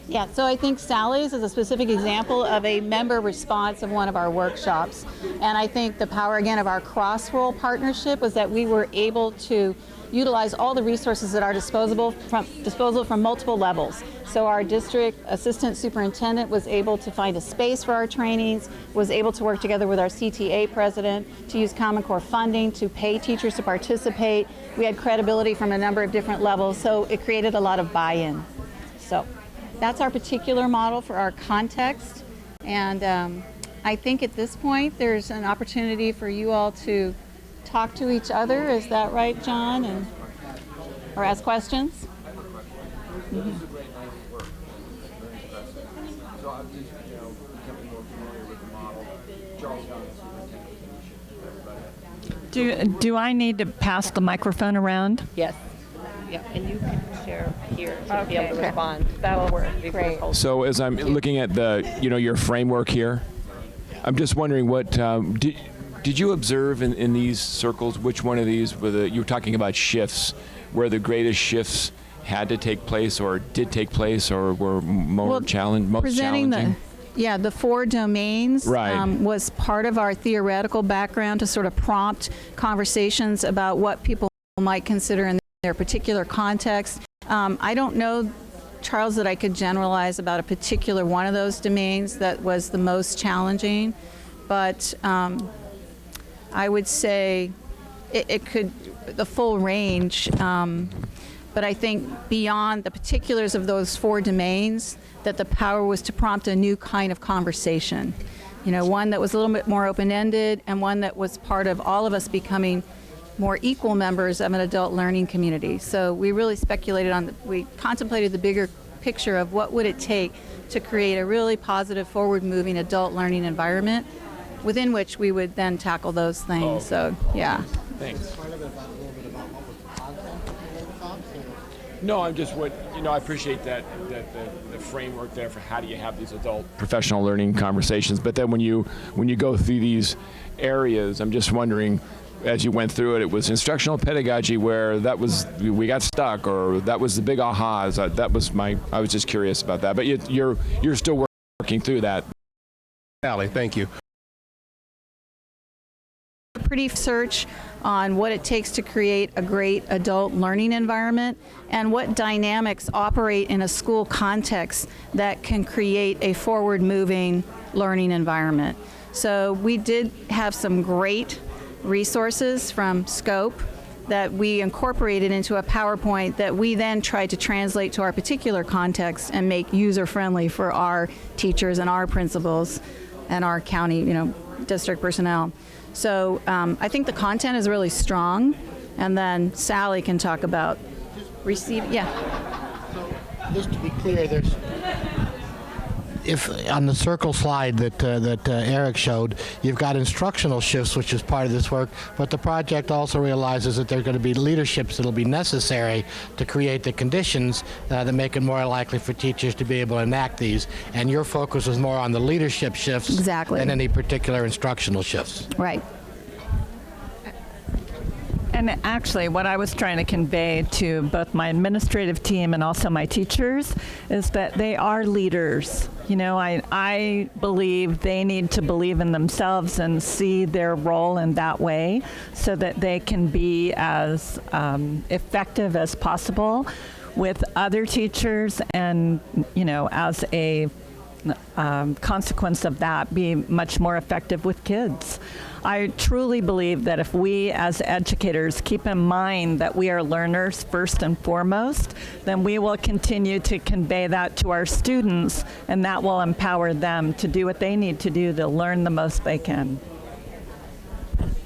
Yeah, so I think Sally's is a specific example of a member response of one of our workshops. And I think the power, again, of our cross-role partnership was that we were able to utilize all the resources at our disposal from multiple levels. So our district assistant superintendent was able to find a space for our trainings, was able to work together with our CTA president to use Common Core funding to pay teachers to participate. We had credibility from a number of different levels, so it created a lot of buy-in. So that's our particular model for our context, and I think at this point there's an opportunity for you all to talk to each other. Is that right, John? Or ask questions? Mm-hmm. Do I need to pass the microphone around? Yes. Yeah, and you can share here to be able to respond. That'll work. Great. So as I'm looking at your framework here, I'm just wondering what did you observe in these circles? Which one of these you were talking about shifts, where the greatest shifts had to take place, or did take place, or were most challenging? The 4 domains right. Was part of our theoretical background to sort of prompt conversations about what people might consider in their particular context. I don't know, Charles, that I could generalize about a particular one of those domains that was the most challenging, but I would say it could, the full range, but I think beyond the particulars of those 4 domains, that the power was to prompt a new kind of conversation. One that was a little bit more open-ended, and one that was part of all of us becoming more equal members of an adult learning community. So we really we contemplated the bigger picture of what would it take to create a really positive, forward-moving adult learning environment within which we would then tackle those things. So, yeah. Thanks. No, I'm just I appreciate that the framework there for how do you have these adult professional learning conversations. But then when you go through these areas, I'm just wondering, as you went through it was instructional pedagogy where we got stuck, or that was the big ahas. I was just curious about that. But you're still working through that. Sally, thank you. pretty research on what it takes to create a great adult learning environment and what dynamics operate in a school context that can create a forward-moving learning environment. So we did have some great resources from Scope that we incorporated into a PowerPoint that we then tried to translate to our particular context and make user-friendly for our teachers and our principals and our county, district personnel. So I think the content is really strong, and then Sally can talk about Just to be clear, if on the circle slide that Eric showed, you've got instructional shifts, which is part of this work, but the project also realizes that there are going to be leaderships that will be necessary to create the conditions that make it more likely for teachers to be able to enact these. And your focus is more on the leadership shifts than any particular instructional shifts. Right. And actually, what I was trying to convey to both my administrative team and also my teachers is that they are leaders. I believe they need to believe in themselves and see their role in that way so that they can be as effective as possible with other teachers and, as a consequence of that, be much more effective with kids. I truly believe that if we as educators keep in mind that we are learners first and foremost, then we will continue to convey that to our students, and that will empower them to do what they need to do to learn the most they can.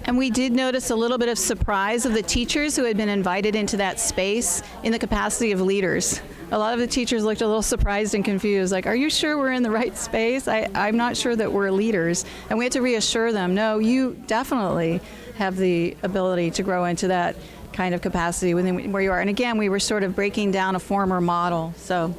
And we did notice a little bit of surprise of the teachers who had been invited into that space in the capacity of leaders. A lot of the teachers looked a little surprised and confused, like, are you sure we're in the right space? I'm not sure that we're leaders. And we had to reassure them, no, you definitely have the ability to grow into that kind of capacity within where you are. And again, we were sort of breaking down a former model. So,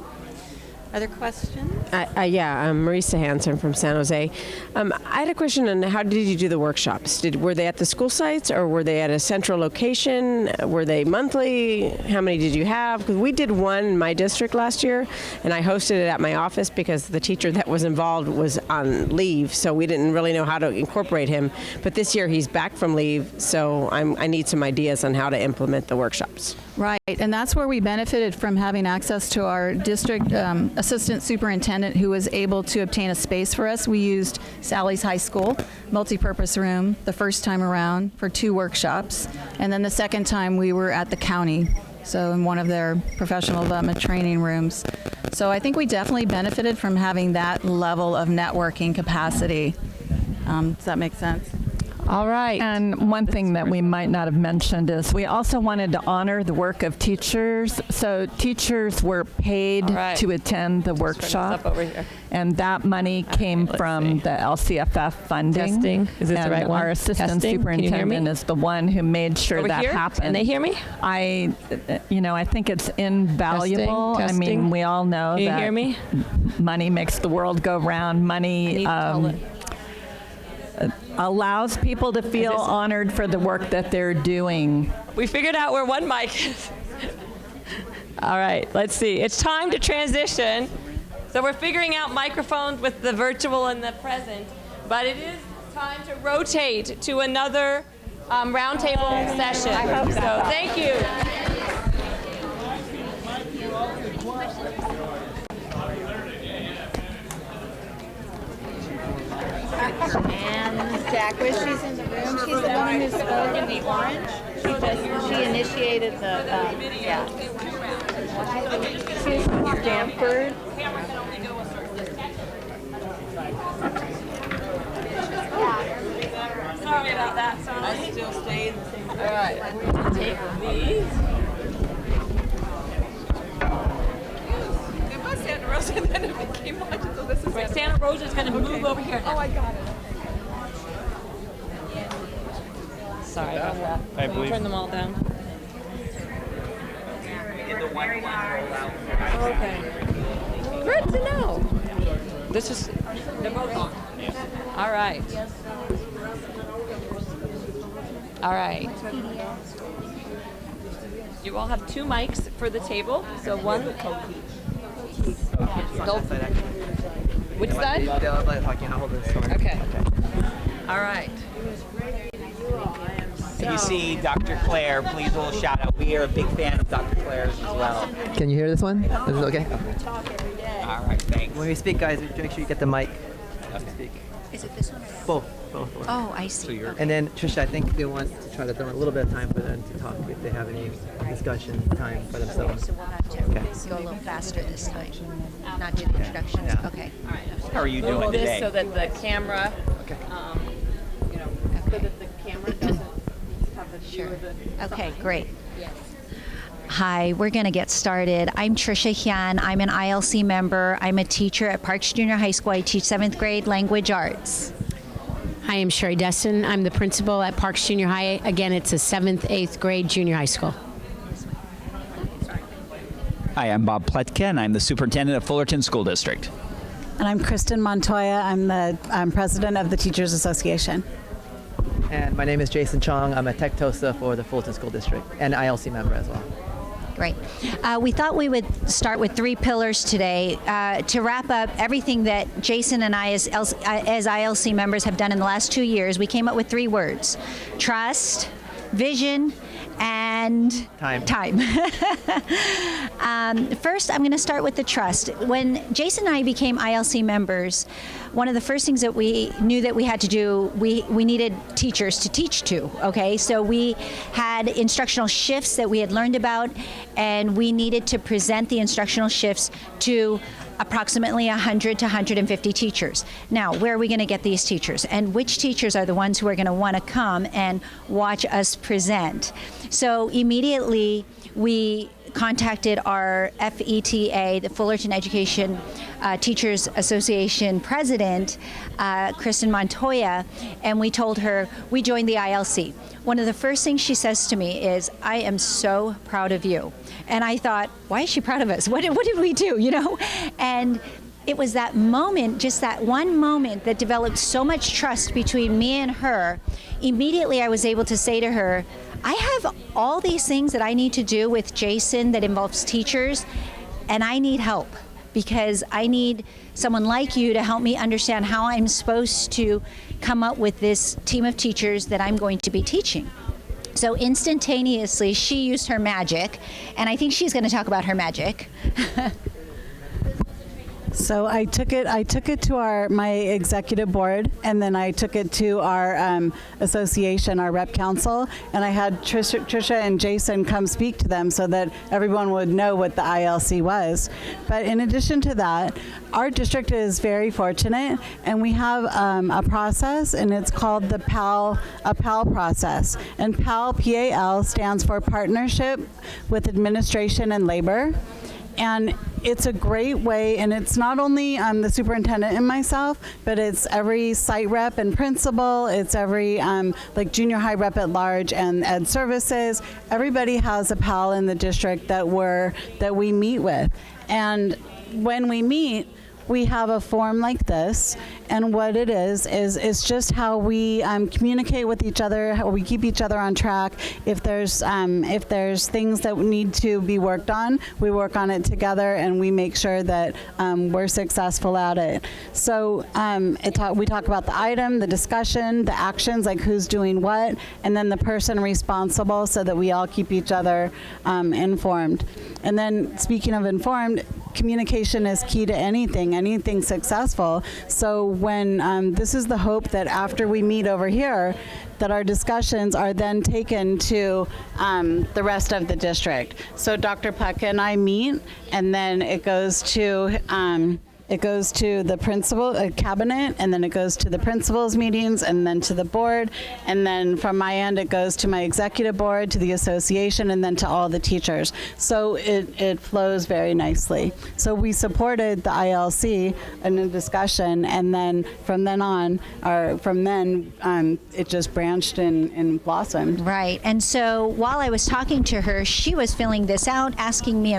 other questions? I'm Marisa Hansen from San Jose. I had a question on how did you do the workshops? Were they at the school sites or were they at a central location? Were they monthly? How many did you have? Because we did one in my district last year, and I hosted it at my office because the teacher that was involved was on leave, so we didn't really know how to incorporate him. But this year he's back from leave, so I need some ideas on how to implement the workshops. Right, and that's where we benefited from having access to our district assistant superintendent who was able to obtain a space for us. We used Sally's High School multipurpose room the first time around for 2 workshops, and then the second time we were at the county, so in one of their professional development training rooms. So I think we definitely benefited from having that level of networking capacity. Does that make sense? All right. And one thing that we might not have mentioned is we also wanted to honor the work of teachers. So teachers were paid to attend the workshop. And that money came from the LCFF funding. Testing. Is this the right one? Our assistant Testing. superintendent is the one who made sure Over that here? happened. Can they hear me? I think it's invaluable. Testing. I mean, we all know Can you that hear me? money makes the world go round. Money allows people to feel honored for the work that they're doing. We figured out where one mic is. All right, let's see. It's time to transition. So we're figuring out microphones with the virtual and the present, but it is time to rotate to another roundtable session. I hope so. Thank you. And Jacqueline, she's in the room. She's the one who spoke in the orange. She initiated the, She's from Stanford. Sorry about that, Sonny. I still stay in the same room. All right, we're going to take these. It was Santa Rosa, and then it became much, so this is Santa Rosa's going to move over here. Oh, I got it. Sorry about that. I believe. Turn them all down. Okay. Good to know. This is, they're both on. All right. All right. You all have 2 mics for the table. So one. Go. Which side? Okay. All right. if you see Dr. Claire, please a little shout out. We are a big fan of Dr. Claire's as well. Can you hear this one? Is it okay? All right, thanks. When we speak, guys, make sure you get the mic. Speak. Is it this one or that? Both. Oh, I see. And then, Trisha, I think they want to try to throw a little bit of time for them to talk if they have any discussion time for themselves. So we'll have to go a little faster this time. Not do the introductions. Okay. How are you doing this today? so that the camera, so that the camera doesn't have the view of the Okay, great. Hi, we're going to get started. I'm Trisha Hyun. I'm an ILC member. I'm a teacher at Parks Junior High School. I teach 7th grade language arts. Hi, I'm Sherry Destin. I'm the principal at Parks Junior High. Again, it's a 7th, 8th grade junior high school. Hi, I'm Bob Pletka, and I'm the superintendent of Fullerton School District. And I'm Kristen Montoya. I'm president of the Teachers Association. And my name is Jason Chong. I'm a Tech TOSA for the Fullerton School District and ILC member as well. Great. We thought we would start with 3 pillars today to wrap up everything that Jason and I as ILC members have done in the last 2 years. We came up with 3 words: trust, vision, and time. First, I'm going to start with the trust. When Jason and I became ILC members, one of the first things that we knew that we had to do, we needed teachers to teach to, okay? So we had instructional shifts that we had learned about, and we needed to present the instructional shifts to approximately 100 to 150 teachers. Now, where are we going to get these teachers? And which teachers are the ones who are going to want to come and watch us present? So immediately we contacted our FETA, the Fullerton Education Teachers Association president, Kristen Montoya, and we told her we joined the ILC. One of the first things she says to me is, "I am so proud of you." And I thought, why is she proud of us? What did we do, you know? And it was that moment, just that one moment, that developed so much trust between me and her. Immediately I was able to say to her, I have all these things that I need to do with Jason that involves teachers, and I need help because I need someone like you to help me understand how I'm supposed to come up with this team of teachers that I'm going to be teaching. So instantaneously, she used her magic, and I think she's going to talk about her magic. So I took it to my executive board, and then I took it to our association, our rep council, and I had Trisha and Jason come speak to them so that everyone would know what the ILC was. But in addition to that, our district is very fortunate, and we have a process, and it's called the PAL process. And PAL stands for Partnership with Administration and Labor. And it's a great way, and it's not only the superintendent and myself, but it's every site rep and principal, it's every like junior high rep at large and ed services. Everybody has a PAL in the district that we meet with. And when we meet, we have a form like this, and what it is just how we communicate with each other, how we keep each other on track. If there's things that need to be worked on, we work on it together, and we make sure that we're successful at it. So we talk about the item, the discussion, the actions, like who's doing what, and then the person responsible, so that we all keep each other informed. And then, speaking of informed, communication is key to anything successful. So when this is the hope that after we meet over here, that our discussions are then taken to the rest of the district. So Dr. Pletka and I meet, and then it goes to the principal cabinet, and then it goes to the principal's meetings, and then to the board, and then from my end it goes to my executive board, to the association, and then to all the teachers. So it flows very nicely. So we supported the ILC in the discussion, and then from then on, it just branched and blossomed. Right. And so while I was talking to her, she was filling this out, asking me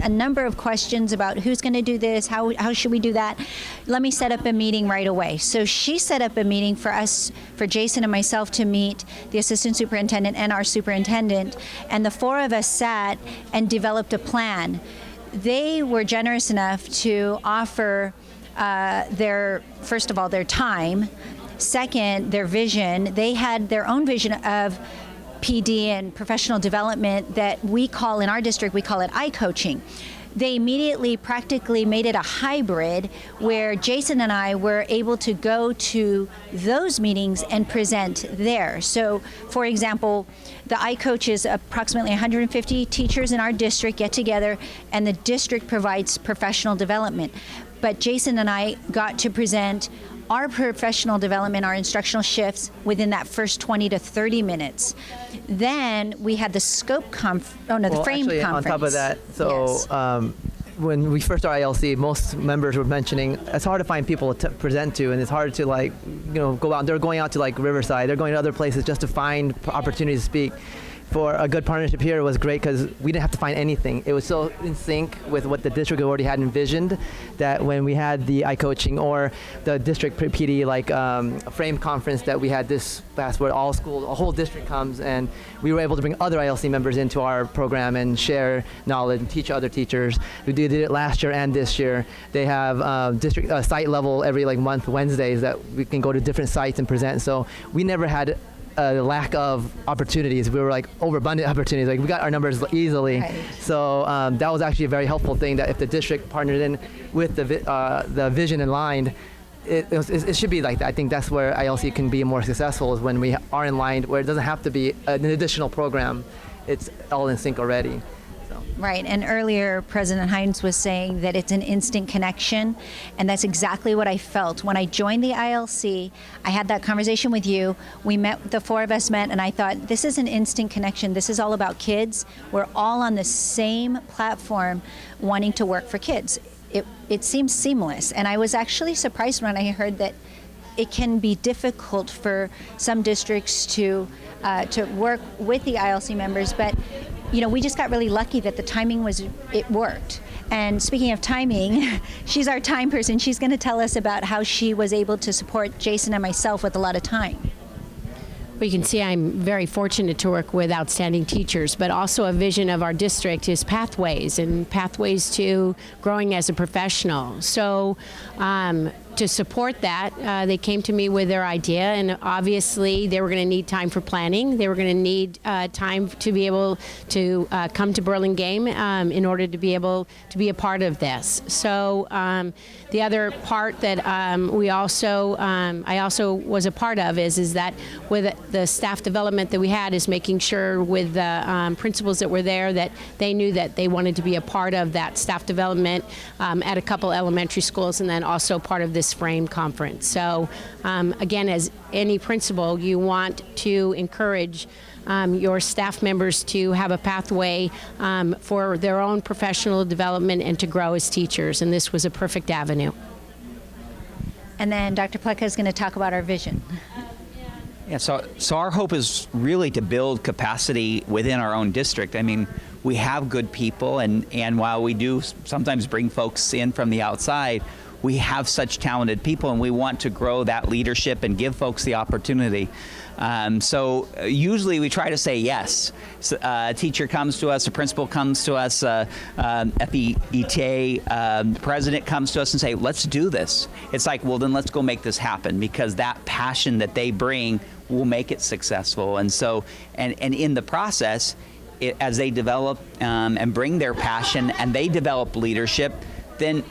a number of questions about who's going to do this, how should we do that. Let me set up a meeting right away. So she set up a meeting for us, for Jason and myself, to meet the assistant superintendent and our superintendent, and the 4 of us sat and developed a plan. They were generous enough to offer first of all, their time. Second, their vision. They had their own vision of PD and professional development that we call, in our district, we call it I-coaching. They immediately practically made it a hybrid where Jason and I were able to go to those meetings and present there. So, for example, the I-Coach is approximately 150 teachers in our district get together, and the district provides professional development. But Jason and I got to present our professional development, our instructional shifts within that first 20 to 30 minutes. Then we had the scope the frame actually, conference. On top of that, so Yes. When we first started ILC, most members were mentioning it's hard to find people to present to, and it's hard to go out. They're going out to Riverside, they're going to other places just to find opportunities to speak. For a good partnership here was great because we didn't have to find anything. It was so in sync with what the district already had envisioned that when we had the I-Coaching or the district PD frame conference that we had this past where a whole district comes, and we were able to bring other ILC members into our program and share knowledge and teach other teachers. We did it last year and this year. They have district site level every month Wednesdays that we can go to different sites and present. So we never had a lack of opportunities. We were overabundant opportunities. We got our numbers easily. Right. So that was actually a very helpful thing, that if the district partnered in with the vision in line, it should be like that. I think that's where ILC can be more successful, is when we are in line, where it doesn't have to be an additional program. It's all in sync already. Right, and earlier President Heins was saying that it's an instant connection, and that's exactly what I felt. When I joined the ILC, I had that conversation with you, we met, the four of us met, and I thought, this is an instant connection. This is all about kids. We're all on the same platform wanting to work for kids. It seems seamless, and I was actually surprised when I heard that it can be difficult for some districts to work with the ILC members, but we just got really lucky that the timing it worked. And speaking of timing, she's our time person. She's going to tell us about how she was able to support Jason and myself with a lot of time. Well, you can see I'm very fortunate to work with outstanding teachers, but also a vision of our district is pathways, and pathways to growing as a professional. So to support that, they came to me with their idea, and obviously they were going to need time for planning. They were going to need time to be able to come to Burlingame in order to be able to be a part of this. So the other part that I also was a part of is that with the staff development that we had, is making sure with the principals that were there that they knew that they wanted to be a part of that staff development at a couple elementary schools, and then also part of this frame conference. So again, as any principal, you want to encourage your staff members to have a pathway for their own professional development and to grow as teachers, and this was a perfect avenue. And then Dr. Pleka is going to talk about our vision. Yeah, so our hope is really to build capacity within our own district. I mean, we have good people, and while we do sometimes bring folks in from the outside, we have such talented people, and we want to grow that leadership and give folks the opportunity. So usually we try to say yes. So, a teacher comes to us, a principal comes to us, FETA president comes to us and say, let's do this. It's like, well, then let's go make this happen, because that passion that they bring will make it successful. And so, and in the process, as they develop and bring their passion and they develop leadership, then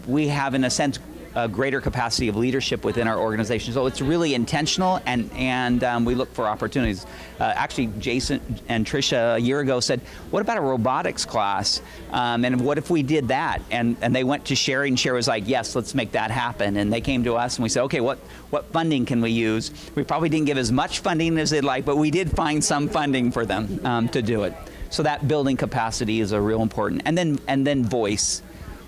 we have, in a sense, a greater capacity of leadership within our organization. So it's really intentional, and we look for opportunities. Actually, Jason and Tricia a year ago said, what about a robotics class? And what if we did that? And they went to Sherry, and Sherry was like, yes, let's make that happen. And they came to us, and we said, okay, what funding can we use? We probably didn't give as much funding as they'd like, but we did find some funding for them to do it. So that building capacity is a real important. And then voice.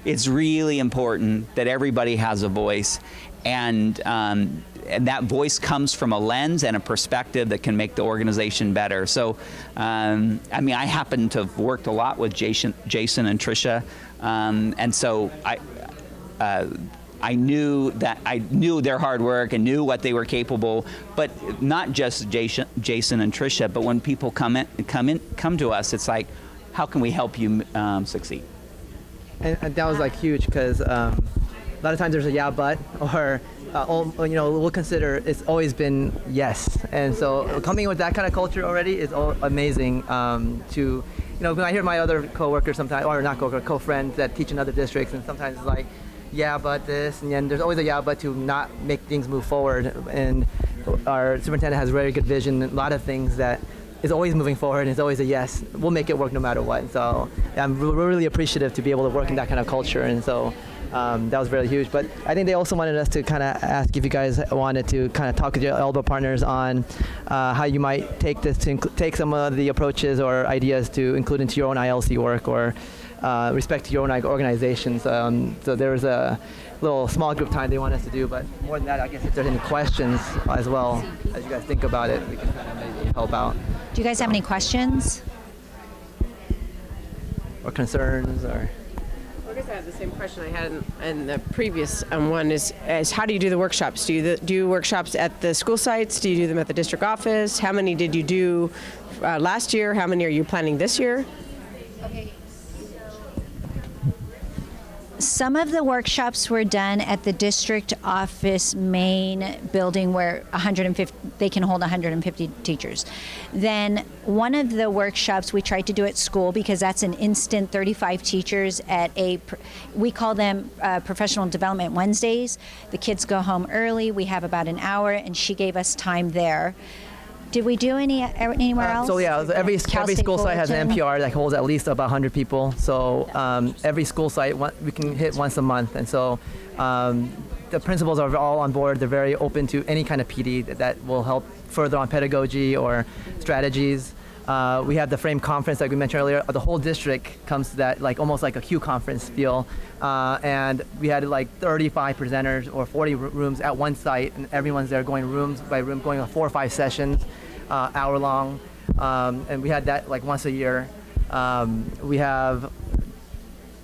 It's really important that everybody has a voice, and that voice comes from a lens and a perspective that can make the organization better. So, I mean, I happen to have worked a lot with Jason and Tricia, and so I knew their hard work and knew what they were capable. But not just Jason and Tricia, but when people come to us, it's like, how can we help you succeed? And that was like huge, because a lot of times there's a yeah but, or we'll consider, it's always been yes. And so coming with that kind of culture already is amazing. When I hear my other coworkers sometimes, or not coworkers, co-friends that teach in other districts, and sometimes it's like, yeah, but this, and then there's always a yeah, but to not make things move forward. And our superintendent has very good vision, a lot of things that is always moving forward, and it's always a yes. We'll make it work no matter what. So I'm really appreciative to be able to work in that kind of culture, and so that was really huge. But I think they also wanted us to kind of ask if you guys wanted to kind of talk with your elbow partners on how you might take this to take some of the approaches or ideas to include into your own ILC work or respect to your own organizations. So there was a little small group time they want us to do, but more than that, I guess if there's any questions as well, as you guys think about it, we can kind of maybe help out. Do you guys have any questions? Or concerns, or? I guess I have the same question I had in the previous one is how do you do the workshops? Do you do workshops at the school sites? Do you do them at the district office? How many did you do last year? How many are you planning this year? Okay. Some of the workshops were done at the district office main building where they can hold 150 teachers. Then one of the workshops we tried to do at school, because that's an instant 35 teachers at we call them Professional Development Wednesdays. The kids go home early. We have about an hour, and she gave us time there. Did we do anywhere else? So yeah, every school site has an NPR that holds at least about 100 people. So every school site we can hit once a month, and so the principals are all on board. They're very open to any kind of PD that will help further on pedagogy or strategies. We have the frame conference like we mentioned earlier. The whole district comes to that, like almost like a Q conference feel. And we had like 35 presenters or 40 rooms at one site, and everyone's there going rooms by room, going on 4 or 5 sessions, hour long. And we had that like once a year. We have,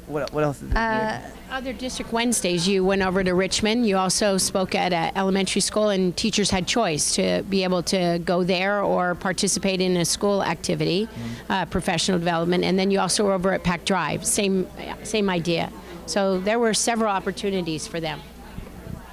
what else is there? Other district Wednesdays, you went over to Richmond. You also spoke at an elementary school, and teachers had choice to be able to go there or participate in a school activity, professional development. And then you also were over at Pack Drive, same idea. So there were several opportunities for them.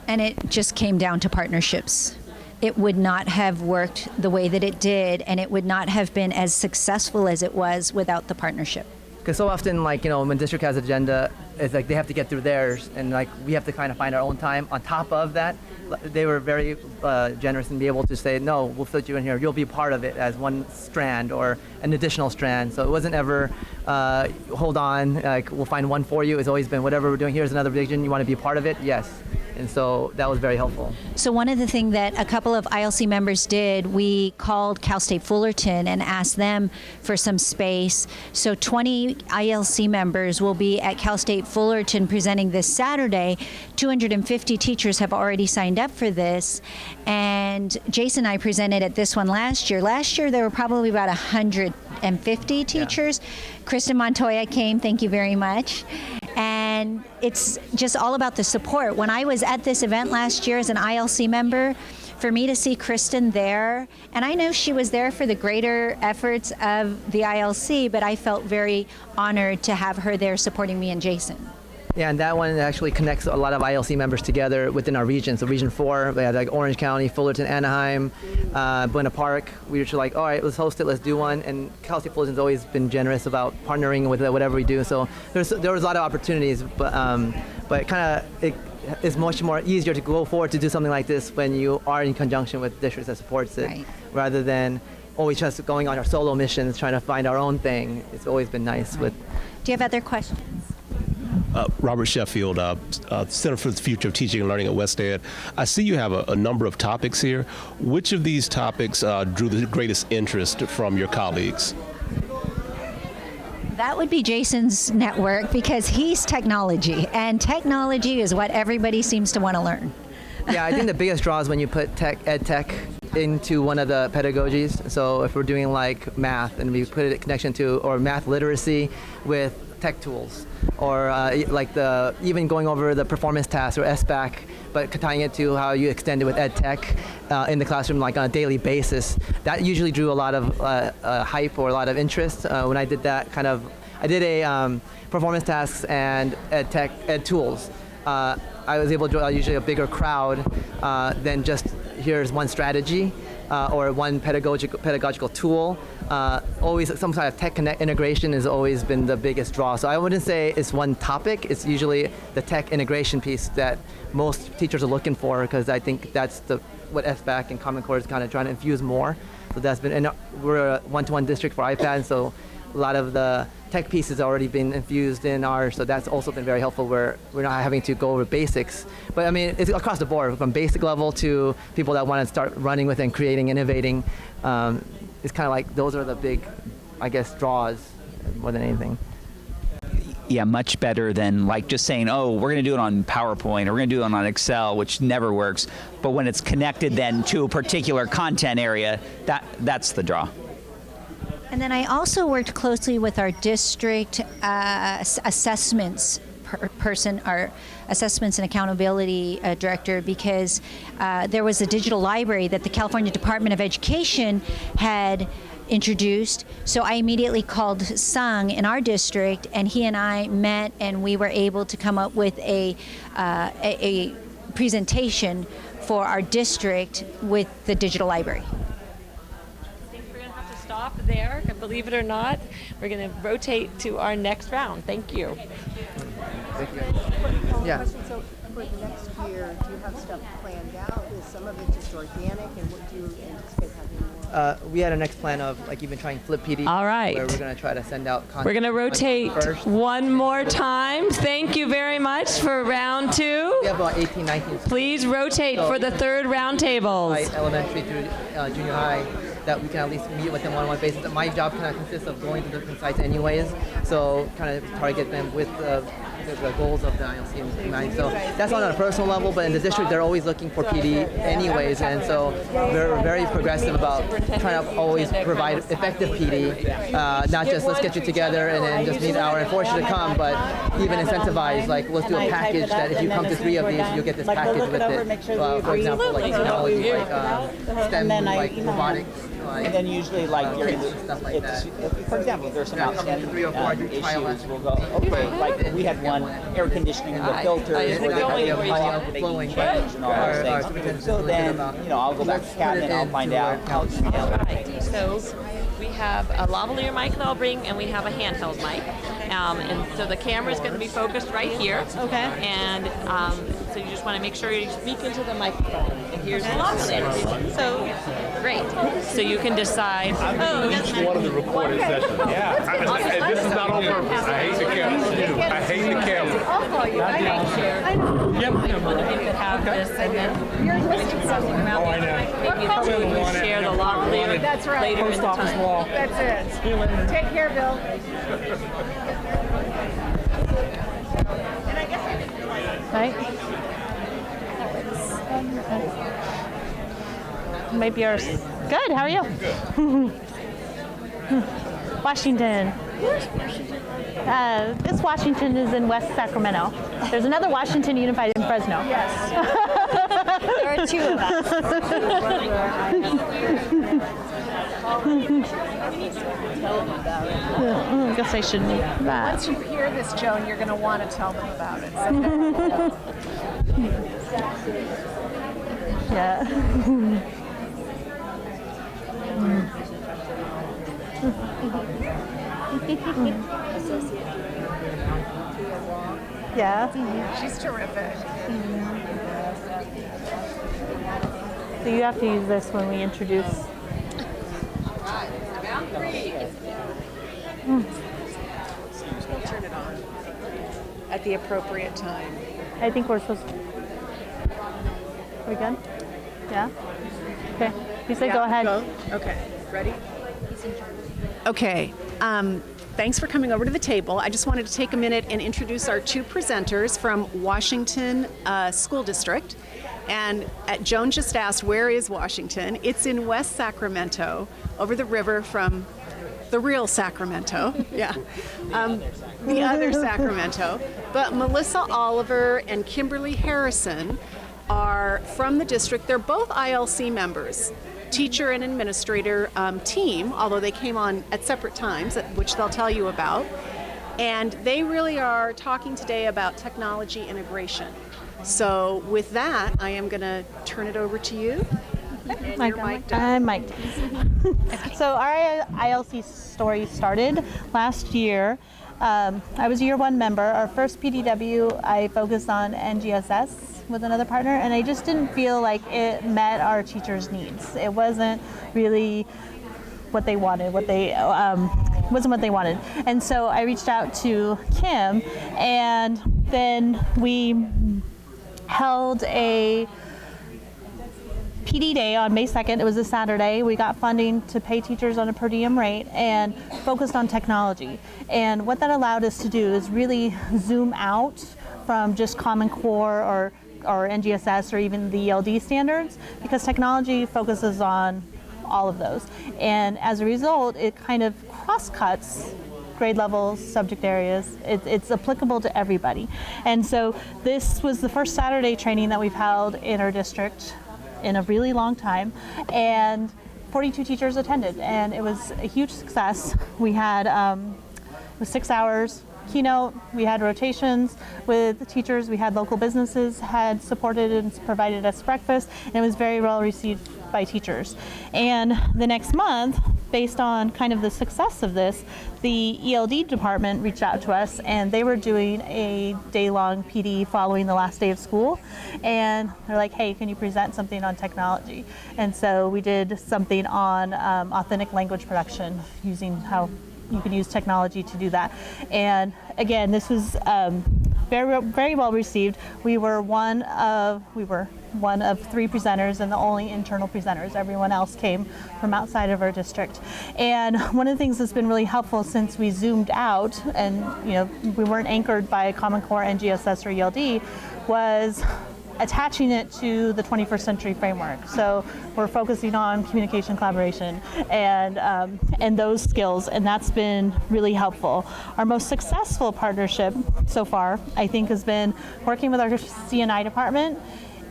And it just came down to partnerships. It would not have worked the way that it did, and it would not have been as successful as it was without the partnership. Because so often, like, when district has agenda, it's like they have to get through theirs, and like we have to kind of find our own time. On top of that, they were very generous and be able to say, no, we'll fit you in here. You'll be part of it as one strand or an additional strand. So it wasn't ever, hold on, like we'll find one for you. It's always been whatever we're doing. Here's another vision. You want to be part of it? Yes. And so that was very helpful. So one of the things that a couple of ILC members did, we called Cal State Fullerton and asked them for some space. So 20 ILC members will be at Cal State Fullerton presenting this Saturday. 250 teachers have already signed up for this. And Jason and I presented at this one last year. Last year there were probably about 150 teachers. Yeah. Kristen Montoya came, thank you very much. And it's just all about the support. When I was at this event last year as an ILC member, for me to see Kristen there, and I know she was there for the greater efforts of the ILC, but I felt very honored to have her there supporting me and Jason. Yeah, and that one actually connects a lot of ILC members together within our region. So Region 4, we had like Orange County, Fullerton, Anaheim, Buena Park. We were just like, all right, let's host it, let's do one. And Cal State Fullerton's always been generous about partnering with whatever we do. So there was a lot of opportunities, but it's much more easier to go forward to do something like this when you are in conjunction with districts that supports it, right, rather than always just going on our solo missions, trying to find our own thing. It's always been nice. Right. Do you have other questions? Robert Sheffield, Center for the Future of Teaching and Learning at West Ed. I see you have a number of topics here. Which of these topics drew the greatest interest from your colleagues? That would be Jason's network, because he's technology, and technology is what everybody seems to want to learn. Yeah, I think the biggest draw is when you put ed tech into one of the pedagogies. So if we're doing like math and we put it in connection to, or math literacy with tech tools, or even going over the performance tasks or SBAC, but tying it to how you extend it with ed tech in the classroom, like on a daily basis. That usually drew a lot of hype or a lot of interest. When I did that I did a performance tasks and ed tools. I was able to draw usually a bigger crowd than just here's one strategy or one pedagogical tool. Always some kind of tech integration has always been the biggest draw. So I wouldn't say it's one topic. It's usually the tech integration piece that most teachers are looking for, because I think that's what SBAC and Common Core is kind of trying to infuse more. So that's been, and we're a one-to-one district for iPad, so a lot of the tech pieces already been infused in ours, so that's also been very helpful where we're not having to go over basics. But I mean, it's across the board, from basic level to people that want to start running with and creating, innovating. It's kind of like those are the big, I guess, draws more than anything. Yeah, much better than like just saying, oh, we're going to do it on PowerPoint or we're going to do it on Excel, which never works. But when it's connected then to a particular content area, that's the draw. And then I also worked closely with our district assessments person, our assessments and accountability director, because there was a digital library that the California Department of Education had introduced. So I immediately called Sung in our district, and he and I met, and we were able to come up with a presentation for our district with the digital library. Stop there. Believe it or not, we're going to rotate to our next round. Thank you. Thank you. Yeah. So for the next year, do you have stuff planned out? Is some of it just organic, and what do you anticipate having more? We had a next plan of like even trying Flip PD. All right. Where we're going to try to send out content. We're going to rotate one more time. Thank you very much for round 2. We have about 18, 19. Please rotate for the third round tables. Elementary through junior high, that we can at least meet with them on a one basis. My job kind of consists of going to different sites anyways, so kind of target them with the goals of the ILC in mind. So that's on a personal level, but in the district they're always looking for PD anyways, and so we're very progressive about trying to always provide effective PD, not just let's get you together and then just meet an hour and force you to come, but even incentivize, like let's do a package that if you come to 3 of these, you'll get this package with it. For example, like technology, like STEM, like robotics. And then usually, like during the stuff like that. For example, if there's some outstanding 3 or 4 issues, we'll go, okay, like we had one air conditioning with filters where they had flowing and all those things. So then, I'll go back to Kat and I'll find out how it's handled. So we have a lavalier mic that I'll bring, and we have a handheld mic. And so the camera is going to be focused right here. Okay. And so you just want to make sure you speak into the microphone. And here's the lavalier. So great. So you can decide. Each one of the recorded sessions. Yeah. This is not on purpose. I hate the camera. I hate the camera. I'll call you. I make sure. Yep. One of you could have this, and then you're listing something about I know. maybe the two of you share the lavalier. That's right. Later in the time. That's it. Take care, Bill. And I guess I didn't realize. Right? Maybe yours. Good. How are you? Washington. This Washington is in West Sacramento. There's another Washington Unified in Fresno. Yes. There are 2 of us. I guess I should make that. Once you hear this, Joan, you're going to want to tell them about it. Yeah. Yeah. She's terrific. So you have to use this when we introduce. We'll turn it on at the appropriate time. I think we're supposed to. Are we good? Yeah? Okay. You say go ahead. Go. Okay. Ready? Okay. Thanks for coming over to the table. I just wanted to take a minute and introduce our 2 presenters from Washington School District. And Joan just asked, where is Washington? It's in West Sacramento, over the river from the real Sacramento. Yeah. The other Sacramento. But Melissa Oliver and Kimberly Harrison are from the district. They're both ILC members, teacher and administrator team, although they came on at separate times, which they'll tell you about. And they really are talking today about technology integration. So with that, I am going to turn it over to you. And you're mic'd up. I'm mic'd. So our ILC story started last year. I was a year one member. Our first PDW, I focused on NGSS with another partner, and I just didn't feel like it met our teachers' needs. It wasn't really what they wanted, wasn't what they wanted. And so I reached out to Kim, and then we held a PD Day on May 2nd. It was a Saturday. We got funding to pay teachers on a per diem rate and focused on technology. And what that allowed us to do is really zoom out from just Common Core or NGSS or even the ELD standards, because technology focuses on all of those. And as a result, it kind of cross-cuts grade levels, subject areas. It's applicable to everybody. And so this was the first Saturday training that we've held in our district in a really long time, and 42 teachers attended, and it was a huge success. We had it was 6 hours keynote. We had rotations with the teachers. We had local businesses had supported and provided us breakfast, and it was very well received by teachers. And the next month, based on kind of the success of this, the ELD department reached out to us, and they were doing a day-long PD following the last day of school, and they're like, hey, can you present something on technology? And so we did something on authentic language production, using how you can use technology to do that. And again, this was very well received. We were one of 3 presenters and the only internal presenters. Everyone else came from outside of our district. And one of the things that's been really helpful since we zoomed out and we weren't anchored by Common Core, NGSS, or ELD, was attaching it to the 21st century framework. So we're focusing on communication, collaboration, and those skills, and that's been really helpful. Our most successful partnership so far, I think, has been working with our C&I department.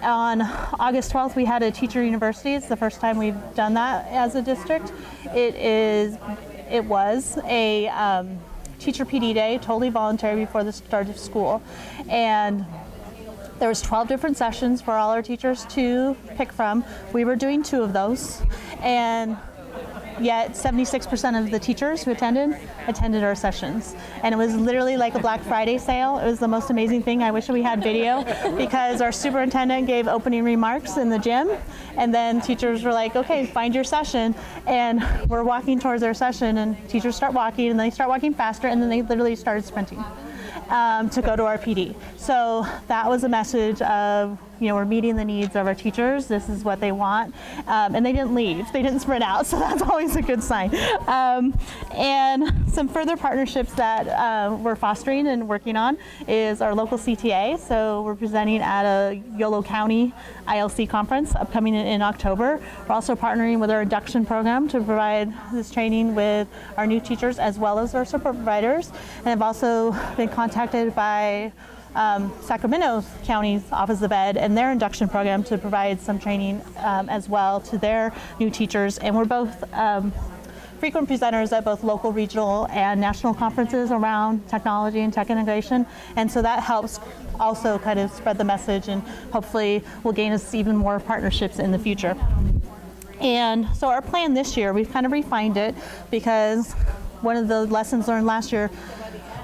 On August 12th, we had a teacher university. It's the first time we've done that as a district. It was a teacher PD day, totally voluntary before the start of school, and there was 12 different sessions for all our teachers to pick from. We were doing 2 of those, and yet 76% of the teachers who attended our sessions. And it was literally like a Black Friday sale. It was the most amazing thing. I wish we had video, because our superintendent gave opening remarks in the gym, and then teachers were like, okay, find your session. And we're walking towards our session, and teachers start walking, and they start walking faster, and then they literally started sprinting to go to our PD. So that was a message of, we're meeting the needs of our teachers. This is what they want. And they didn't leave. They didn't sprint out. So that's always a good sign. And some further partnerships that we're fostering and working on is our local CTA. So we're presenting at a Yolo County ILC conference upcoming in October. We're also partnering with our induction program to provide this training with our new teachers as well as our support providers. And I've also been contacted by Sacramento County's Office of Ed and their induction program to provide some training as well to their new teachers. And we're both frequent presenters at both local, regional, and national conferences around technology and tech integration. And so that helps also kind of spread the message, and hopefully will gain us even more partnerships in the future. And so our plan this year, we've kind of refined it, because one of the lessons learned last year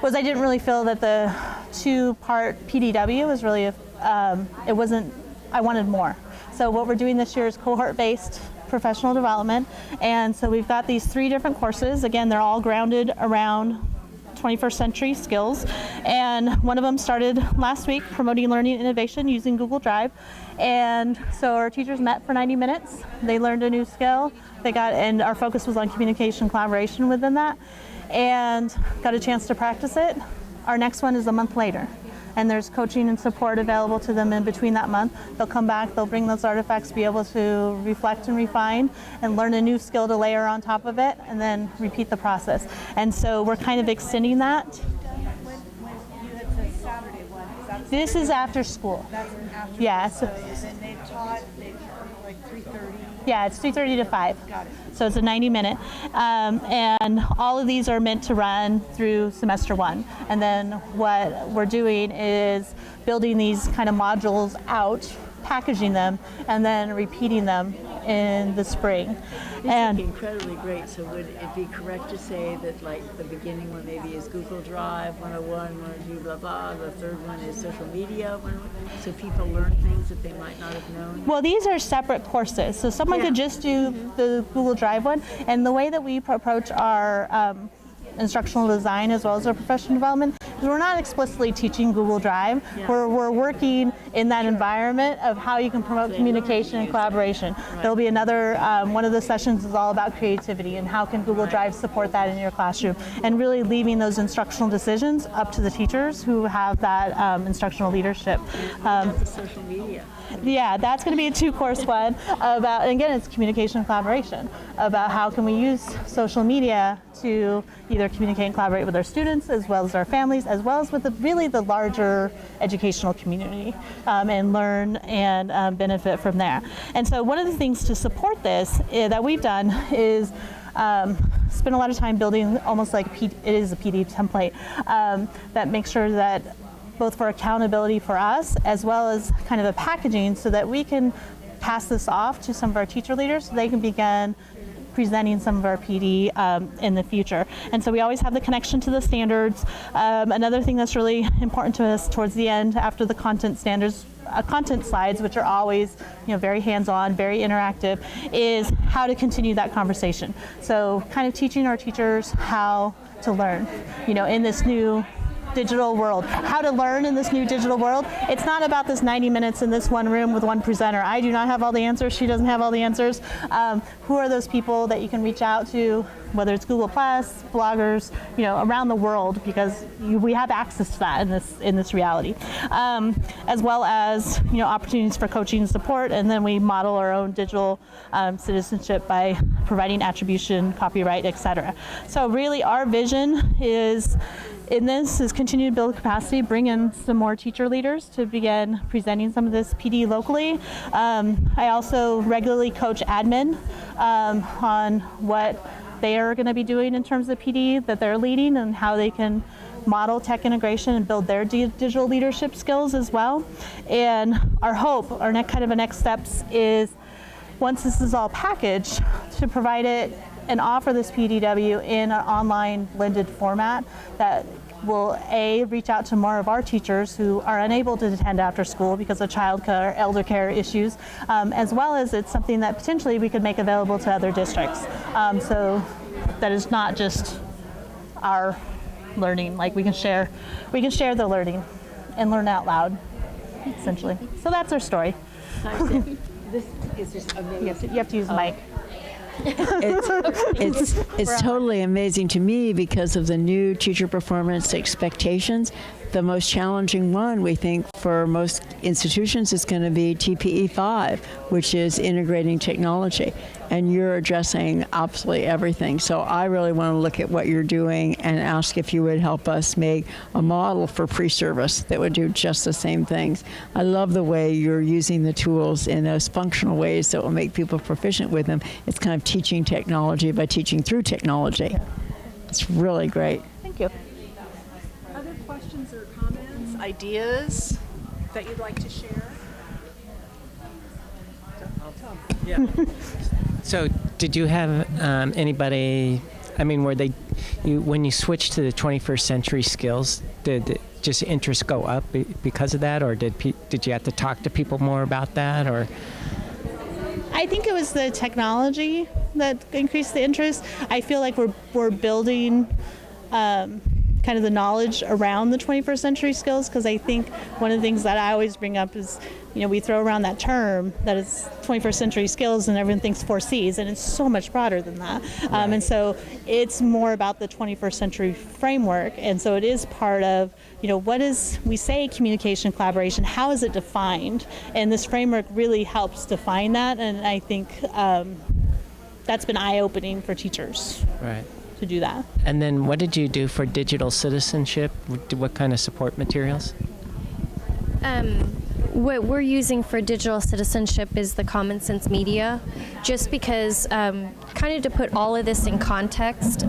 was I didn't really feel that the 2-part PDW was really, I wanted more. So what we're doing this year is cohort-based professional development. And so we've got these 3 different courses. Again, they're all grounded around 21st century skills. And one of them started last week, promoting learning innovation using Google Drive. And so our teachers met for 90 minutes. They learned a new skill. And our focus was on communication, collaboration within that, and got a chance to practice it. Our next one is a month later, and there's coaching and support available to them in between that month. They'll come back, they'll bring those artifacts, be able to reflect and refine and learn a new skill to layer on top of it, and then repeat the process. And so we're kind of extending that. When you had said Saturday one, is that this is after school. That's after yeah, school. And they taught like 3:30. Yeah, it's 2:30 to 5. Got it. So it's a 90-minute. And all of these are meant to run through semester 1. And then what we're doing is building these kind of modules out, packaging them, and then repeating them in the spring. It's incredibly great. So would it be correct to say that like the beginning one maybe is Google Drive 101, 102, blah, blah. The third one is social media 101, so people learn things that they might not have known? Well, these are separate courses. So someone could just do the Google Drive one. And the way that we approach our instructional design as well as our professional development is we're not explicitly teaching Google Drive. We're working in that environment of how you can promote communication and collaboration. There'll be another, one of the sessions is all about creativity and how can Google Drive support that in your classroom, and really leaving those instructional decisions up to the teachers who have that instructional leadership. Social media. Yeah, that's going to be a 2-course one about, and again, it's communication and collaboration, about how can we use social media to either communicate and collaborate with our students as well as our families, as well as with really the larger educational community, and learn and benefit from there. And so one of the things to support this that we've done is spend a lot of time building almost like it is a PD template that makes sure that both for accountability for us as well as kind of a packaging so that we can pass this off to some of our teacher leaders so they can begin presenting some of our PD in the future. And so we always have the connection to the standards. Another thing that's really important to us towards the end after the content standards, content slides, which are always very hands-on, very interactive, is how to continue that conversation. So kind of teaching our teachers how to learn, in this new digital world. How to learn in this new digital world. It's not about this 90 minutes in this one room with one presenter. I do not have all the answers. She doesn't have all the answers. Who are those people that you can reach out to, whether it's Google+, bloggers, around the world, because we have access to that in this reality. As well as, opportunities for coaching and support, and then we model our own digital citizenship by providing attribution, copyright, etc. So really our vision is continue to build capacity, bring in some more teacher leaders to begin presenting some of this PD locally. I also regularly coach admin on what they are going to be doing in terms of PD that they're leading and how they can model tech integration and build their digital leadership skills as well. And our hope, our next steps is once this is all packaged, to provide it and offer this PDW in an online blended format that will reach out to more of our teachers who are unable to attend after school because of childcare or elder care issues, as well as it's something that potentially we could make available to other districts. So that is not just our learning, like we can share the learning and learn out loud, essentially. So that's our story. This is just amazing. You have to use the mic. It's totally amazing to me because of the new teacher performance expectations. The most challenging one, we think, for most institutions is going to be TPE 5, which is integrating technology. And you're addressing absolutely everything. So I really want to look at what you're doing and ask if you would help us make a model for pre-service that would do just the same things. I love the way you're using the tools in those functional ways that will make people proficient with them. It's kind of teaching technology by teaching through technology. Yeah. It's really great. Thank you. Other questions or comments, ideas that you'd like to share? Yeah. So, did you have anybody? I mean, when you switched to the 21st century skills, did just interest go up because of that, or did you have to talk to people more about that, or? I think it was the technology that increased the interest. I feel like we're building kind of the knowledge around the 21st century skills, because I think one of the things that I always bring up is, we throw around that term that is 21st century skills and everyone thinks 4 Cs, and it's so much broader than that. Right. And so it's more about the 21st century framework, and so it is part of, we say communication, collaboration, how is it defined? And this framework really helps define that, and I think that's been eye-opening for teachers. Right. To do that. And then what did you do for digital citizenship? What kind of support materials? what we're using for digital citizenship is the Common Sense Media, just because, kind of to put all of this in context,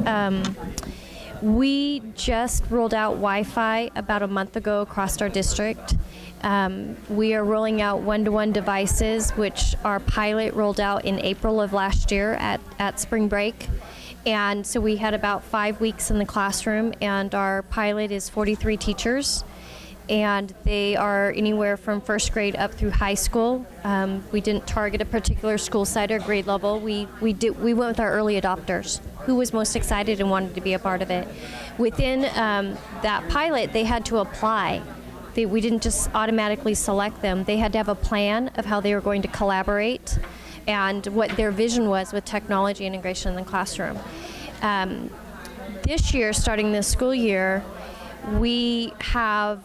we just rolled out Wi-Fi about a month ago across our district. We are rolling out one-to-one devices, which our pilot rolled out in April of last year at spring break. And so we had about 5 weeks in the classroom, and our pilot is 43 teachers. And they are anywhere from first grade up through high school. We didn't target a particular school site or grade level. We went with our early adopters, who was most excited and wanted to be a part of it. Within that pilot, they had to apply. We didn't just automatically select them. They had to have a plan of how they were going to collaborate and what their vision was with technology integration in the classroom. This year, starting this school year, we have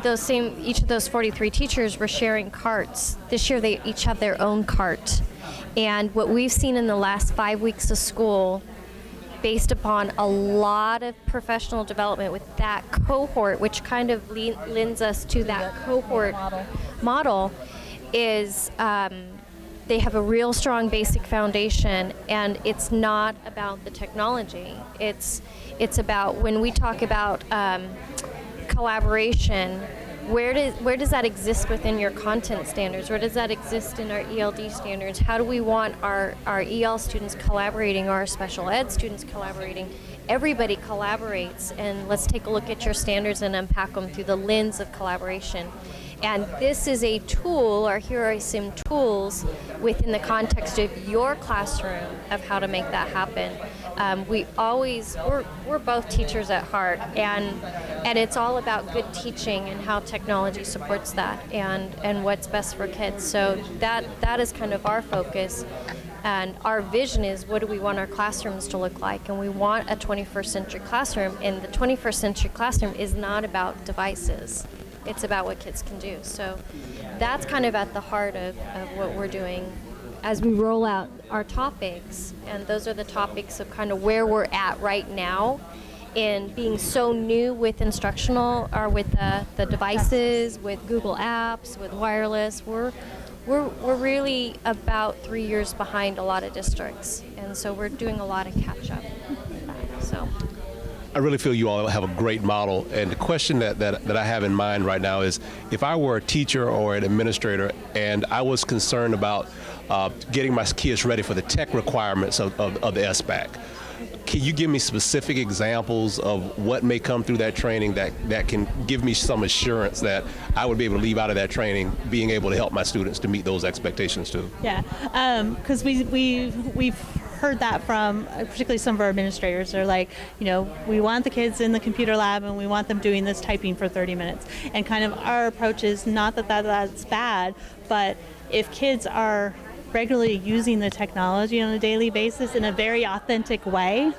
those same, each of those 43 teachers were sharing carts. This year they each have their own cart. And what we've seen in the last 5 weeks of school, based upon a lot of professional development with that cohort, which kind of lends us to that cohort model, is they have a real strong basic foundation, and it's not about the technology. It's about, when we talk about collaboration, where does that exist within your content standards? Where does that exist in our ELD standards? How do we want our EL students collaborating, or our special ed students collaborating? Everybody collaborates, and let's take a look at your standards and unpack them through the lens of collaboration. And this is a tool, or here are some tools within the context of your classroom of how to make that happen. We're both teachers at heart, and it's all about good teaching and how technology supports that, and what's best for kids. So that is kind of our focus. And our vision is, what do we want our classrooms to look like? And we want a 21st century classroom, and the 21st century classroom is not about devices. It's about what kids can do. So that's kind of at the heart of what we're doing as we roll out our topics. And those are the topics of kind of where we're at right now in being so new with instructional, or with the devices, with Google Apps, with wireless. We're really about 3 years behind a lot of districts. And so we're doing a lot of catch up. So I really feel you all have a great model. And the question that I have in mind right now is, if I were a teacher or an administrator and I was concerned about getting my kids ready for the tech requirements of the SBAC, can you give me specific examples of what may come through that training that can give me some assurance that I would be able to leave out of that training being able to help my students to meet those expectations too? Yeah, because we've heard that from particularly some of our administrators. They're like, we want the kids in the computer lab and we want them doing this typing for 30 minutes. And kind of our approach is not that's bad, but if kids are regularly using the technology on a daily basis in a very authentic way,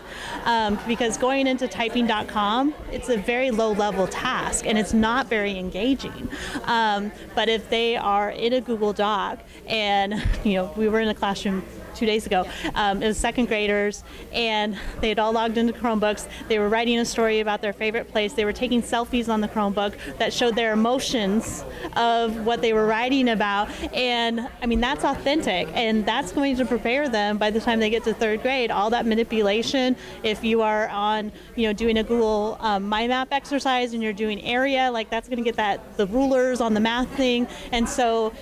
because going into typing.com, it's a very low-level task and it's not very engaging. But if they are in a Google Doc, and we were in a classroom 2 days ago. It was second graders, and they had all logged into Chromebooks. They were writing a story about their favorite place. They were taking selfies on the Chromebook that showed their emotions of what they were writing about. And I mean, that's authentic, and that's going to prepare them by the time they get to third grade. All that manipulation, if you are on, doing a Google mind map exercise and you're doing area, like that's going to get the rulers on the math thing. And so,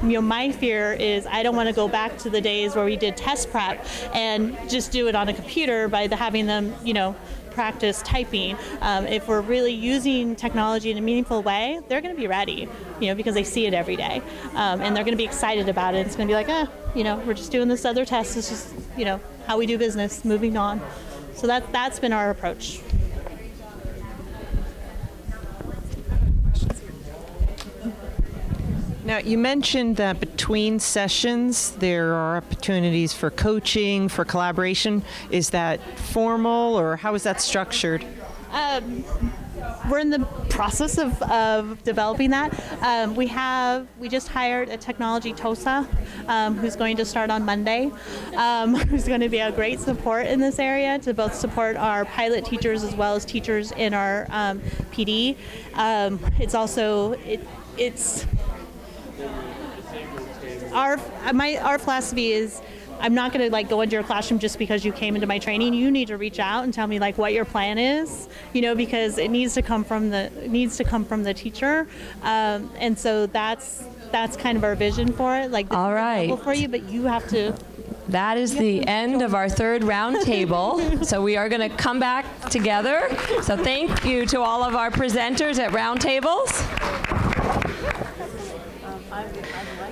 my fear is I don't want to go back to the days where we did test prep and just do it on a computer by having them, practice typing. If we're really using technology in a meaningful way, they're going to be ready, because they see it every day. And they're going to be excited about it. It's going to be like, we're just doing this other test. It's just, how we do business, moving on. So that's been our approach. Now, you mentioned that between sessions, there are opportunities for coaching, for collaboration. Is that formal, or how is that structured? We're in the process of developing that. We just hired a technology TOSA who's going to start on Monday, who's going to be a great support in this area to both support our pilot teachers as well as teachers in our PD. Our philosophy is, I'm not going to go into your classroom just because you came into my training. You need to reach out and tell me what your plan is, because it needs to come from the teacher, and so that's kind of our vision for it. All right. For you, but you have to. That is the end of our third roundtable. So we are going to come back together. So thank you to all of our presenters at roundtables.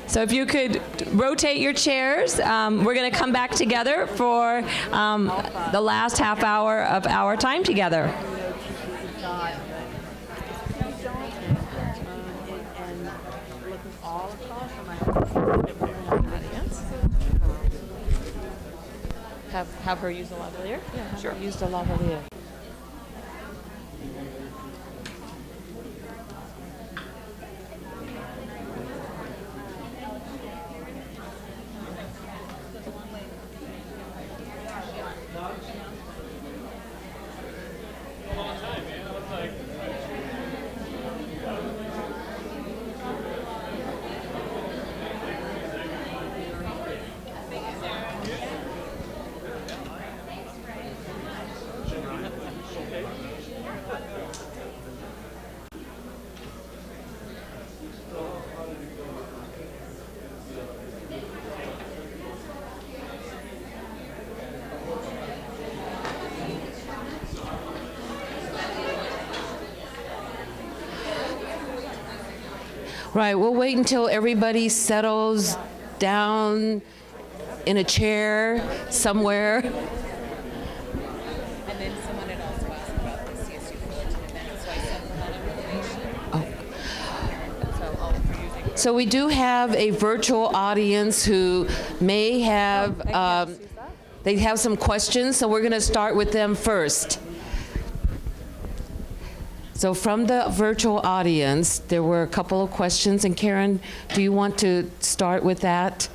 So if you could rotate your chairs, we're going to come back together for the last half hour of our time together. Have her use the lavalier? Yeah, sure. Use the lavalier. Right, we'll wait until everybody settles down in a chair somewhere. And then someone had also asked about the CSU Fullerton event, so I sent them that information. So we do have a virtual audience who may have, they have some questions, so we're going to start with them first. So from the virtual audience, there were a couple of questions, and Karen, do you want to start with that?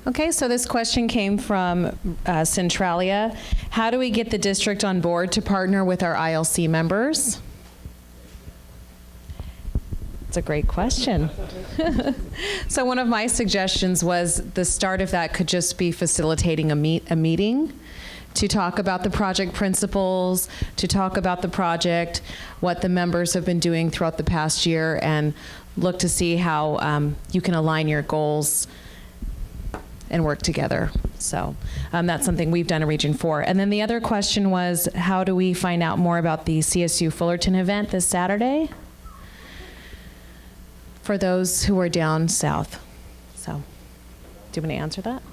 Okay, so this question came from Centralia. How do we get the district on board to partner with our ILC members? It's a great question. So one of my suggestions was the start of that could just be facilitating a meeting to talk about the project principles, to talk about the project, what the members have been doing throughout the past year, and look to see how you can align your goals and work together. So that's something we've done in Region 4. And then the other question was, how do we find out more about the CSU Fullerton event this Saturday? For those who are down south. So, do you want to answer that?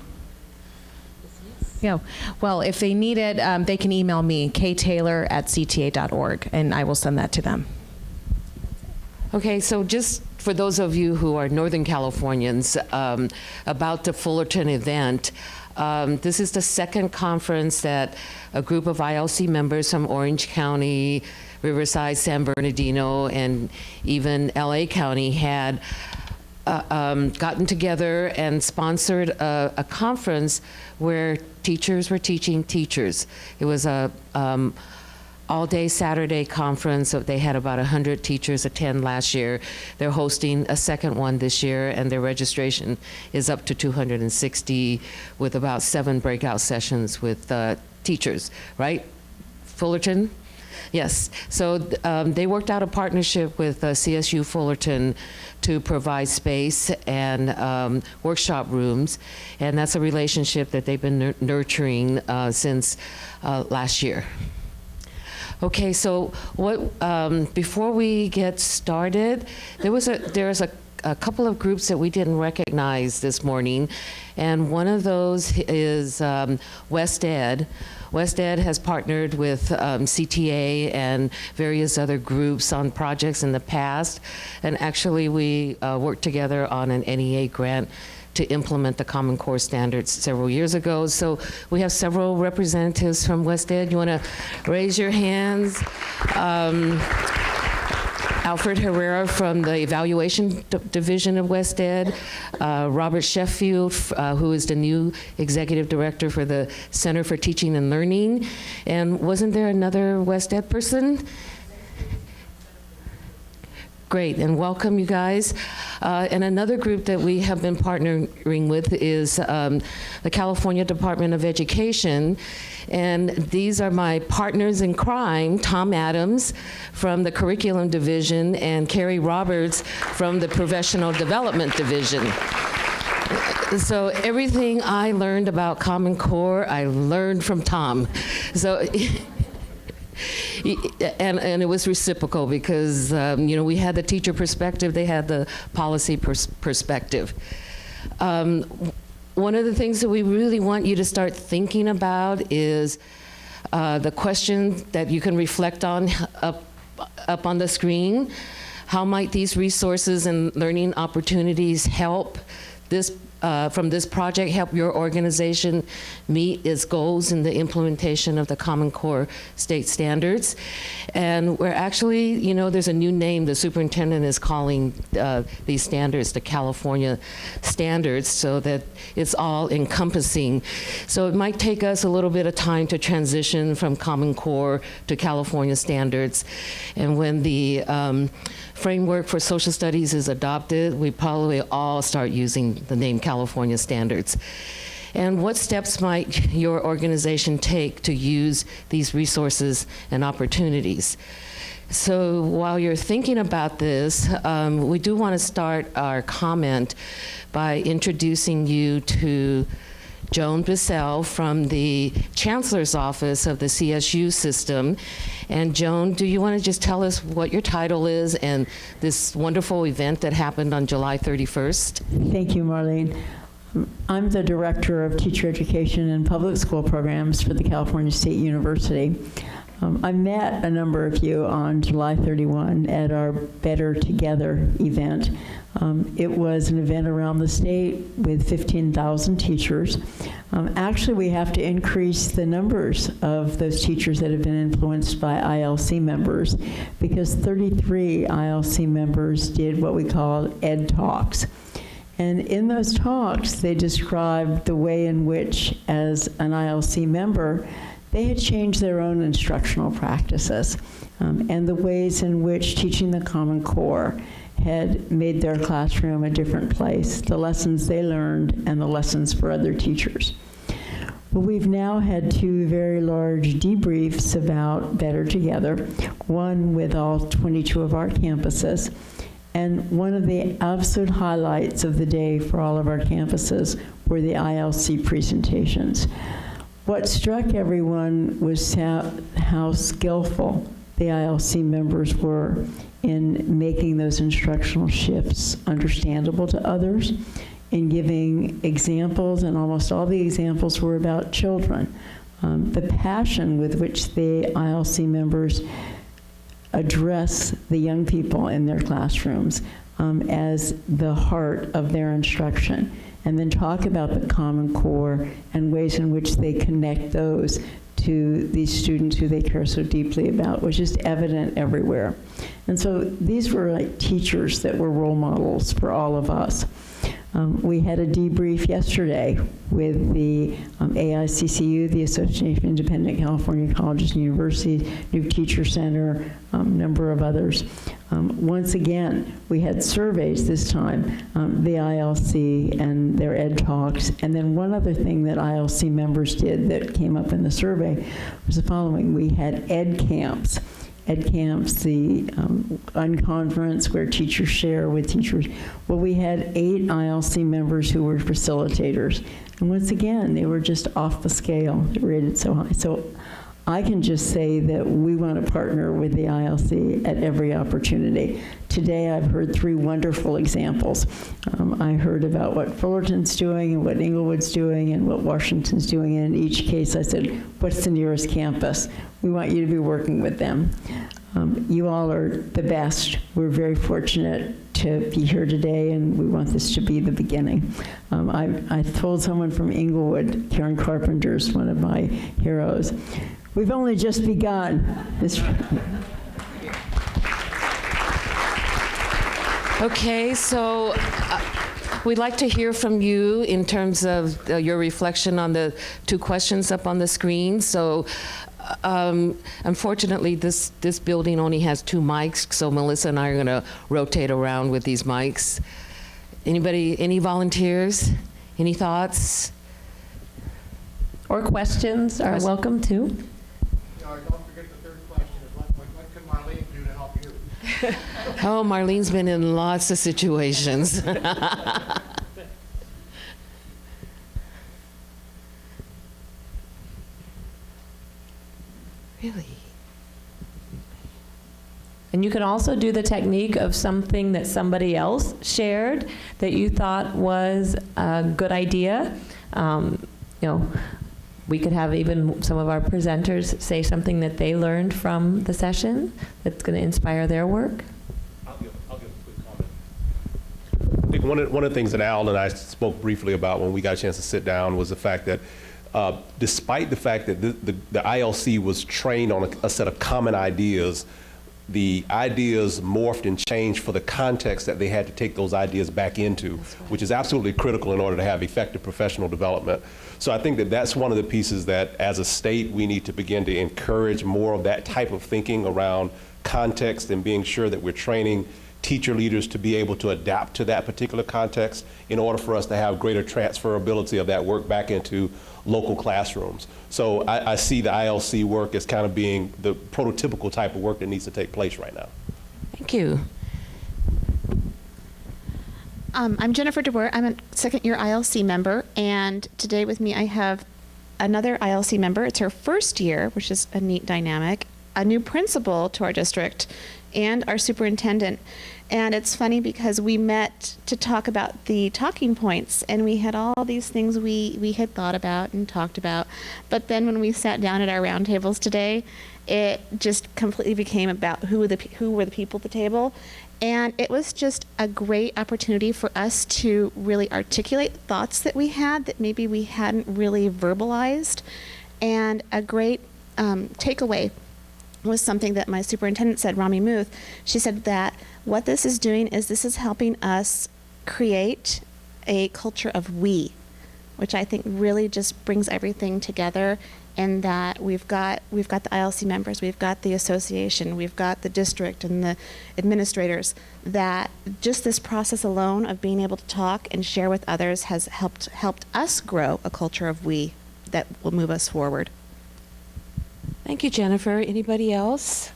Yeah. Well, if they need it, they can email me, ktaylor@cta.org, and I will send that to them. Okay, so just for those of you who are Northern Californians, about the Fullerton event, this is the second conference that a group of ILC members from Orange County, Riverside, San Bernardino, and even LA County had gotten together and sponsored a conference where teachers were teaching teachers. It was a all-day Saturday conference. So they had about 100 teachers attend last year. They're hosting a second one this year, and their registration is up to 260 with about 7 breakout sessions with teachers, right? Fullerton? Yes. So they worked out a partnership with CSU Fullerton to provide space and workshop rooms, and that's a relationship that they've been nurturing since last year. Okay, so what? Before we get started, there's a couple of groups that we didn't recognize this morning, and one of those is West Ed. West Ed has partnered with CTA and various other groups on projects in the past, and actually we worked together on an NEA grant to implement the Common Core standards several years ago. So we have several representatives from West Ed. You want to raise your hands? Alfred Herrera from the Evaluation Division of West Ed, Robert Sheffield, who is the new Executive Director for the Center for Teaching and Learning. And wasn't there another West Ed person? Great, and welcome you guys. And another group that we have been partnering with is the California Department of Education. And these are my partners in crime, Tom Adams from the Curriculum Division and Carrie Roberts from the Professional Development Division. So everything I learned about Common Core, I learned from Tom. So. And it was reciprocal because, we had the teacher perspective, they had the policy perspective. One of the things that we really want you to start thinking about is the question that you can reflect on up on the screen. How might these resources and learning opportunities help from this project help your organization meet its goals in the implementation of the Common Core state standards? And we're actually, there's a new name the superintendent is calling these standards the California standards, so that it's all encompassing. So it might take us a little bit of time to transition from Common Core to California standards. And when the framework for social studies is adopted, we probably all start using the name California standards. And what steps might your organization take to use these resources and opportunities? So while you're thinking about this, we do want to start our comment by introducing you to Joan Bissell from the Chancellor's Office of the CSU system. And Joan, do you want to just tell us what your title is and this wonderful event that happened on July 31st? Thank you, Marlene. I'm the Director of Teacher Education and Public School Programs for the California State University. I met a number of you on July 31 at our Better Together event. It was an event around the state with 15,000 teachers. Actually, we have to increase the numbers of those teachers that have been influenced by ILC members, because 33 ILC members did what we call Ed Talks. And in those talks, they described the way in which, as an ILC member, they had changed their own instructional practices and the ways in which teaching the Common Core had made their classroom a different place, the lessons they learned and the lessons for other teachers. Well, we've now had two very large debriefs about Better Together, one with all 22 of our campuses. And one of the absolute highlights of the day for all of our campuses were the ILC presentations. What struck everyone was how skillful the ILC members were in making those instructional shifts understandable to others, in giving examples, and almost all the examples were about children. The passion with which the ILC members address the young people in their classrooms as the heart of their instruction, and then talk about the Common Core and ways in which they connect those to these students who they care so deeply about, was just evident everywhere. And so these were like teachers that were role models for all of us. We had a debrief yesterday with the AICCU, the Association of Independent California Colleges and Universities, New Teacher Center, a number of others. Once again, we had surveys this time, the ILC and their Ed Talks, and then one other thing that ILC members did that came up in the survey was the following. We had Ed Camps. Ed Camps, the unconference where teachers share with teachers. Well, we had 8 ILC members who were facilitators. And once again, they were just off the scale, rated so high. So I can just say that we want to partner with the ILC at every opportunity. Today I've heard 3 wonderful examples. I heard about what Fullerton's doing and what Inglewood's doing and what Washington's doing. And in each case I said, what's the nearest campus? We want you to be working with them. You all are the best. We're very fortunate to be here today, and we want this to be the beginning. I told someone from Inglewood, Karen Carpenter's one of my heroes, we've only just begun. Okay, so we'd like to hear from you in terms of your reflection on the two questions up on the screen. So unfortunately, this building only has 2 mics, so Melissa and I are going to rotate around with these mics. Anybody, any volunteers? Any thoughts? Or questions are welcome too. Don't forget the third question is what can Marlene do to help you? Oh, Marlene's been in lots of situations. Really? And you can also do the technique of something that somebody else shared that you thought was a good idea. We could have even some of our presenters say something that they learned from the session that's going to inspire their work. I'll give a quick comment. I think one of the things that Al and I spoke briefly about when we got a chance to sit down was the fact that despite the fact that the ILC was trained on a set of common ideas, the ideas morphed and changed for the context that they had to take those ideas back into, which is absolutely critical in order to have effective professional development. So I think that that's one of the pieces that as a state we need to begin to encourage more of that type of thinking around context and being sure that we're training teacher leaders to be able to adapt to that particular context in order for us to have greater transferability of that work back into local classrooms. So I see the ILC work as kind of being the prototypical type of work that needs to take place right now. Thank you. I'm Jennifer DeBoer. I'm a second-year ILC member, and today with me I have another ILC member. It's her first year, which is a neat dynamic, a new principal to our district, and our superintendent. And it's funny because we met to talk about the talking points, and we had all these things we had thought about and talked about. But then when we sat down at our roundtables today, it just completely became about who were the people at the table. And it was just a great opportunity for us to really articulate thoughts that we had that maybe we hadn't really verbalized. And a great takeaway was something that my superintendent said, Rami Muth. She said that what this is doing is this is helping us create a culture of we, which I think really just brings everything together, and that we've got the ILC members, we've got the association, we've got the district and the administrators, that just this process alone of being able to talk and share with others has helped us grow a culture of we that will move us forward. Thank you, Jennifer. Anybody else?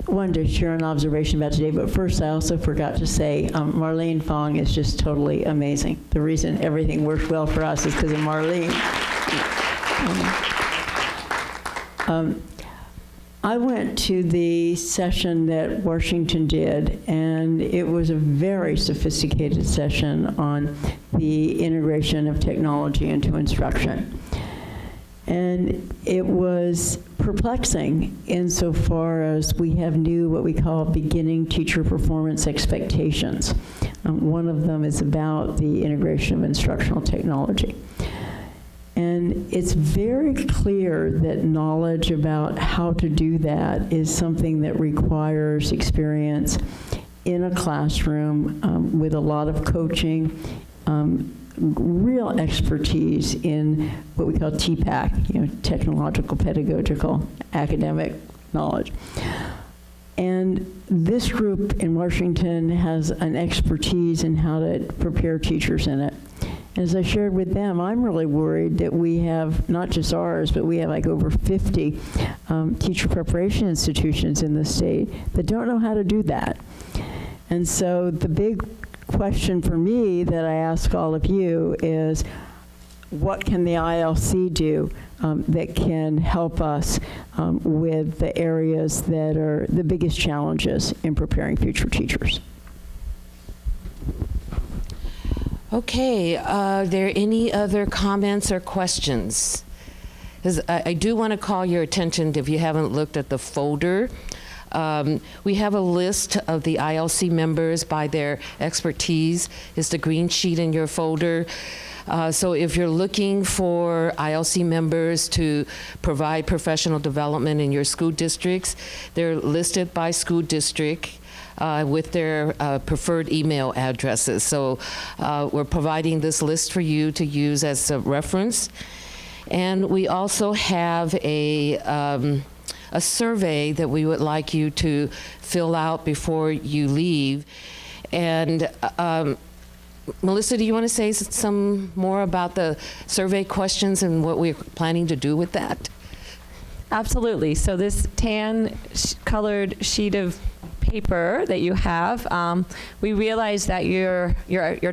Wanted to share an observation about today, but first I also forgot to say Marlene Fong is just totally amazing. The reason everything works well for us is because of Marlene. I went to the session that Washington did, and it was a very sophisticated session on the integration of technology into instruction. And it was perplexing insofar as we have new, what we call beginning teacher performance expectations. One of them is about the integration of instructional technology. And it's very clear that knowledge about how to do that is something that requires experience in a classroom with a lot of coaching, real expertise in what we call TPAC, technological, pedagogical, academic knowledge. And this group in Washington has an expertise in how to prepare teachers in it. As I shared with them, I'm really worried that we have, not just ours, but we have like over 50 teacher preparation institutions in the state that don't know how to do that. And so the big question for me that I ask all of you is, what can the ILC do that can help us with the areas that are the biggest challenges in preparing future teachers? Okay, are there any other comments or questions? is I do want to call your attention, if you haven't looked at the folder. We have a list of the ILC members by their expertise. It's the green sheet in your folder. So if you're looking for ILC members to provide professional development in your school districts, they're listed by school district with their preferred email addresses. So we're providing this list for you to use as a reference. And we also have a survey that we would like you to fill out before you leave. And Melissa, do you want to say some more about the survey questions and what we're planning to do with that? Absolutely. So this tan colored sheet of paper that you have, we realize that your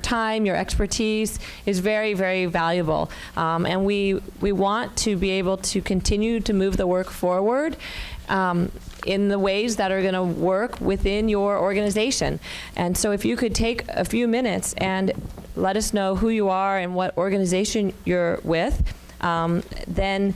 time, your expertise is very, very valuable. And we want to be able to continue to move the work forward in the ways that are going to work within your organization. And so if you could take a few minutes and let us know who you are and what organization you're with, then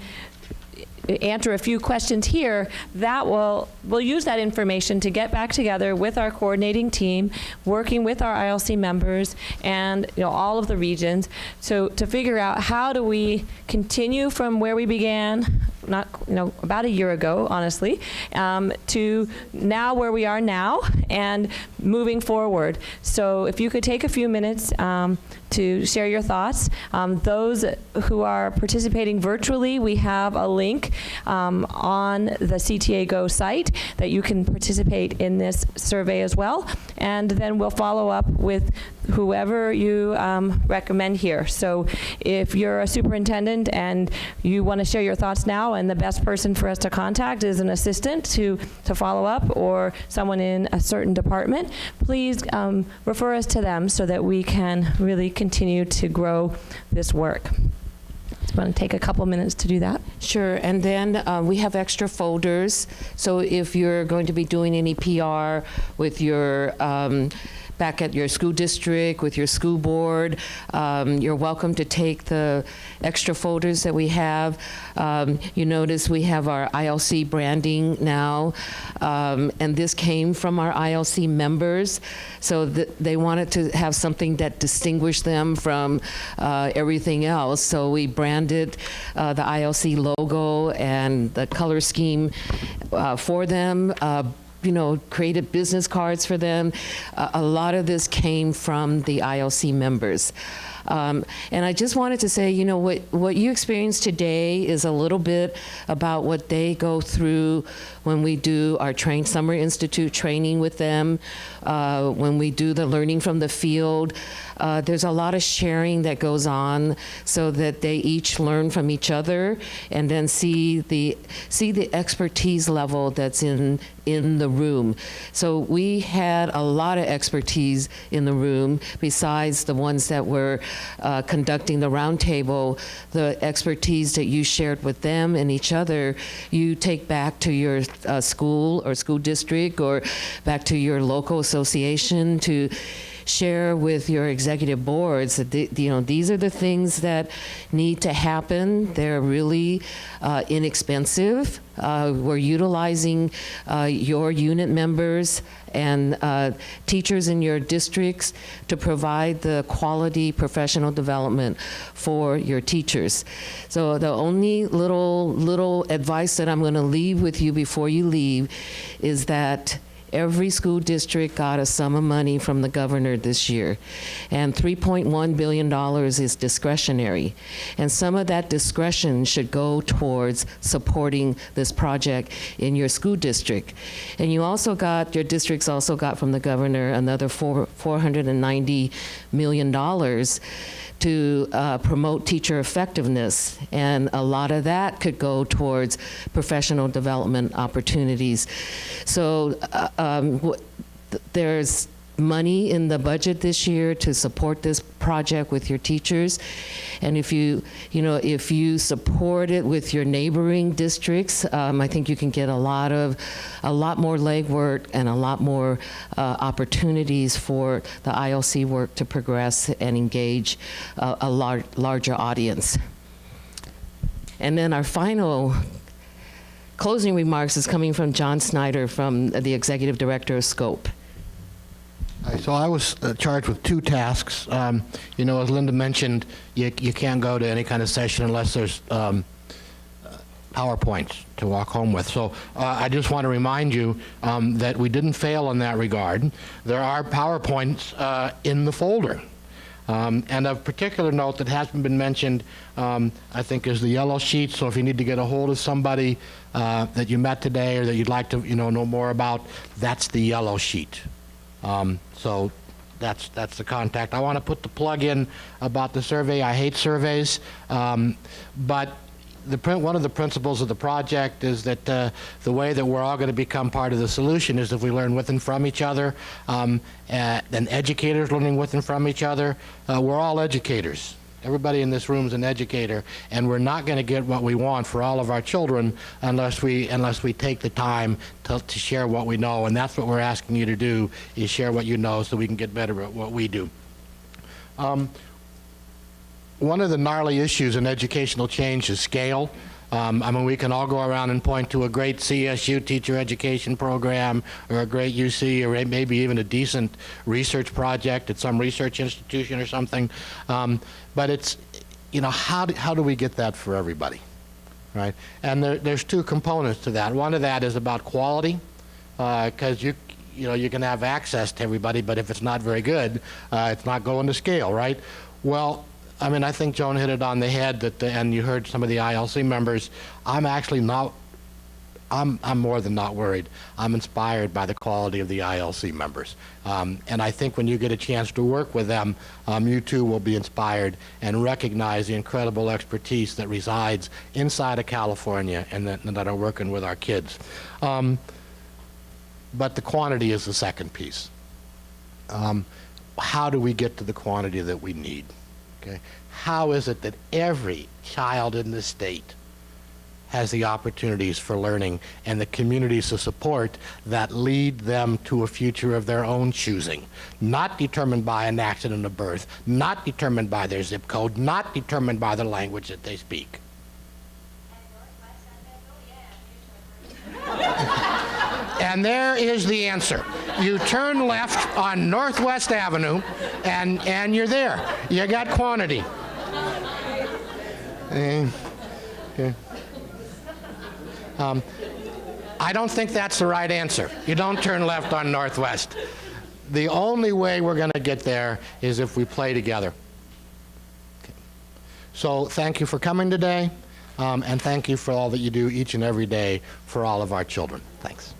answer a few questions here, we'll use that information to get back together with our coordinating team, working with our ILC members and all of the regions, so to figure out how do we continue from where we began, about a year ago, honestly, to now where we are now and moving forward. So if you could take a few minutes to share your thoughts. Those who are participating virtually, we have a link on the CTA Go site that you can participate in this survey as well. And then we'll follow up with whoever you recommend here. So if you're a superintendent and you want to share your thoughts now, and the best person for us to contact is an assistant to follow up, or someone in a certain department, please refer us to them so that we can really continue to grow this work. I'm going to take a couple minutes to do that. Sure, and then we have extra folders. So if you're going to be doing any PR with your back at your school district, with your school board, you're welcome to take the extra folders that we have. You notice we have our ILC branding now, and this came from our ILC members. So they wanted to have something that distinguished them from everything else. So we branded the ILC logo and the color scheme for them. Created business cards for them. A lot of this came from the ILC members. And I just wanted to say, what you experienced today is a little bit about what they go through when we do our Summer Institute training with them, when we do the learning from the field. There's a lot of sharing that goes on so that they each learn from each other and then see the expertise level that's in the room. So we had a lot of expertise in the room besides the ones that were conducting the roundtable. The expertise that you shared with them and each other, you take back to your school or school district or back to your local association to share with your executive boards that these are the things that need to happen. They're really inexpensive. We're utilizing your unit members and teachers in your districts to provide the quality professional development for your teachers. So the only little advice that I'm going to leave with you before you leave is that every school district got a sum of money from the governor this year, and $3.1 billion is discretionary. And some of that discretion should go towards supporting this project in your school district. And your districts also got from the governor another $490 million to promote teacher effectiveness, and a lot of that could go towards professional development opportunities. So there's money in the budget this year to support this project with your teachers, and if you support it with your neighboring districts, I think you can get a lot more legwork and a lot more opportunities for the ILC work to progress and engage a larger audience. And then our final closing remarks is coming from John Snyder, from the Executive Director of SCOPE. So I was charged with two tasks. You know, as Linda mentioned, you can't go to any kind of session unless there's PowerPoints to walk home with. So I just want to remind you that we didn't fail in that regard. There are PowerPoints in the folder. And of particular note that hasn't been mentioned, I think, is the yellow sheet. So if you need to get a hold of somebody that you met today or that you'd like to know more about, that's the yellow sheet. So that's the contact. I want to put the plug in about the survey. I hate surveys, but one of the principles of the project is that the way that we're all going to become part of the solution is if we learn with and from each other, and educators learning with and from each other. We're all educators. Everybody in this room is an educator, and we're not going to get what we want for all of our children unless we take the time to share what we know, and that's what we're asking you to do, is share what you know so we can get better at what we do. One of the gnarly issues in educational change is scale. I mean, we can all go around and point to a great CSU teacher education program, or a great UC, or maybe even a decent research project at some research institution or something. But it's, how do we get that for everybody, right? And there's two components to that. One of that is about quality, because you can have access to everybody, but if it's not very good, it's not going to scale, right? Well, I mean, I think Joan hit it on the head, and you heard some of the ILC members. I'm actually not, I'm more than not worried. I'm inspired by the quality of the ILC members. And I think when you get a chance to work with them, you too will be inspired and recognize the incredible expertise that resides inside of California and that are working with our kids. But the quantity is the second piece. How do we get to the quantity that we need? Okay. How is it that every child in the state has the opportunities for learning and the communities of support that lead them to a future of their own choosing, not determined by an accident of birth, not determined by their zip code, not determined by the language that they speak? And there is the answer. You turn left on Northwest Avenue, and you're there. You got quantity. Okay. I don't think that's the right answer. You don't turn left on Northwest. The only way we're going to get there is if we play together. Okay. So thank you for coming today, and thank you for all that you do each and every day for all of our children. Thanks.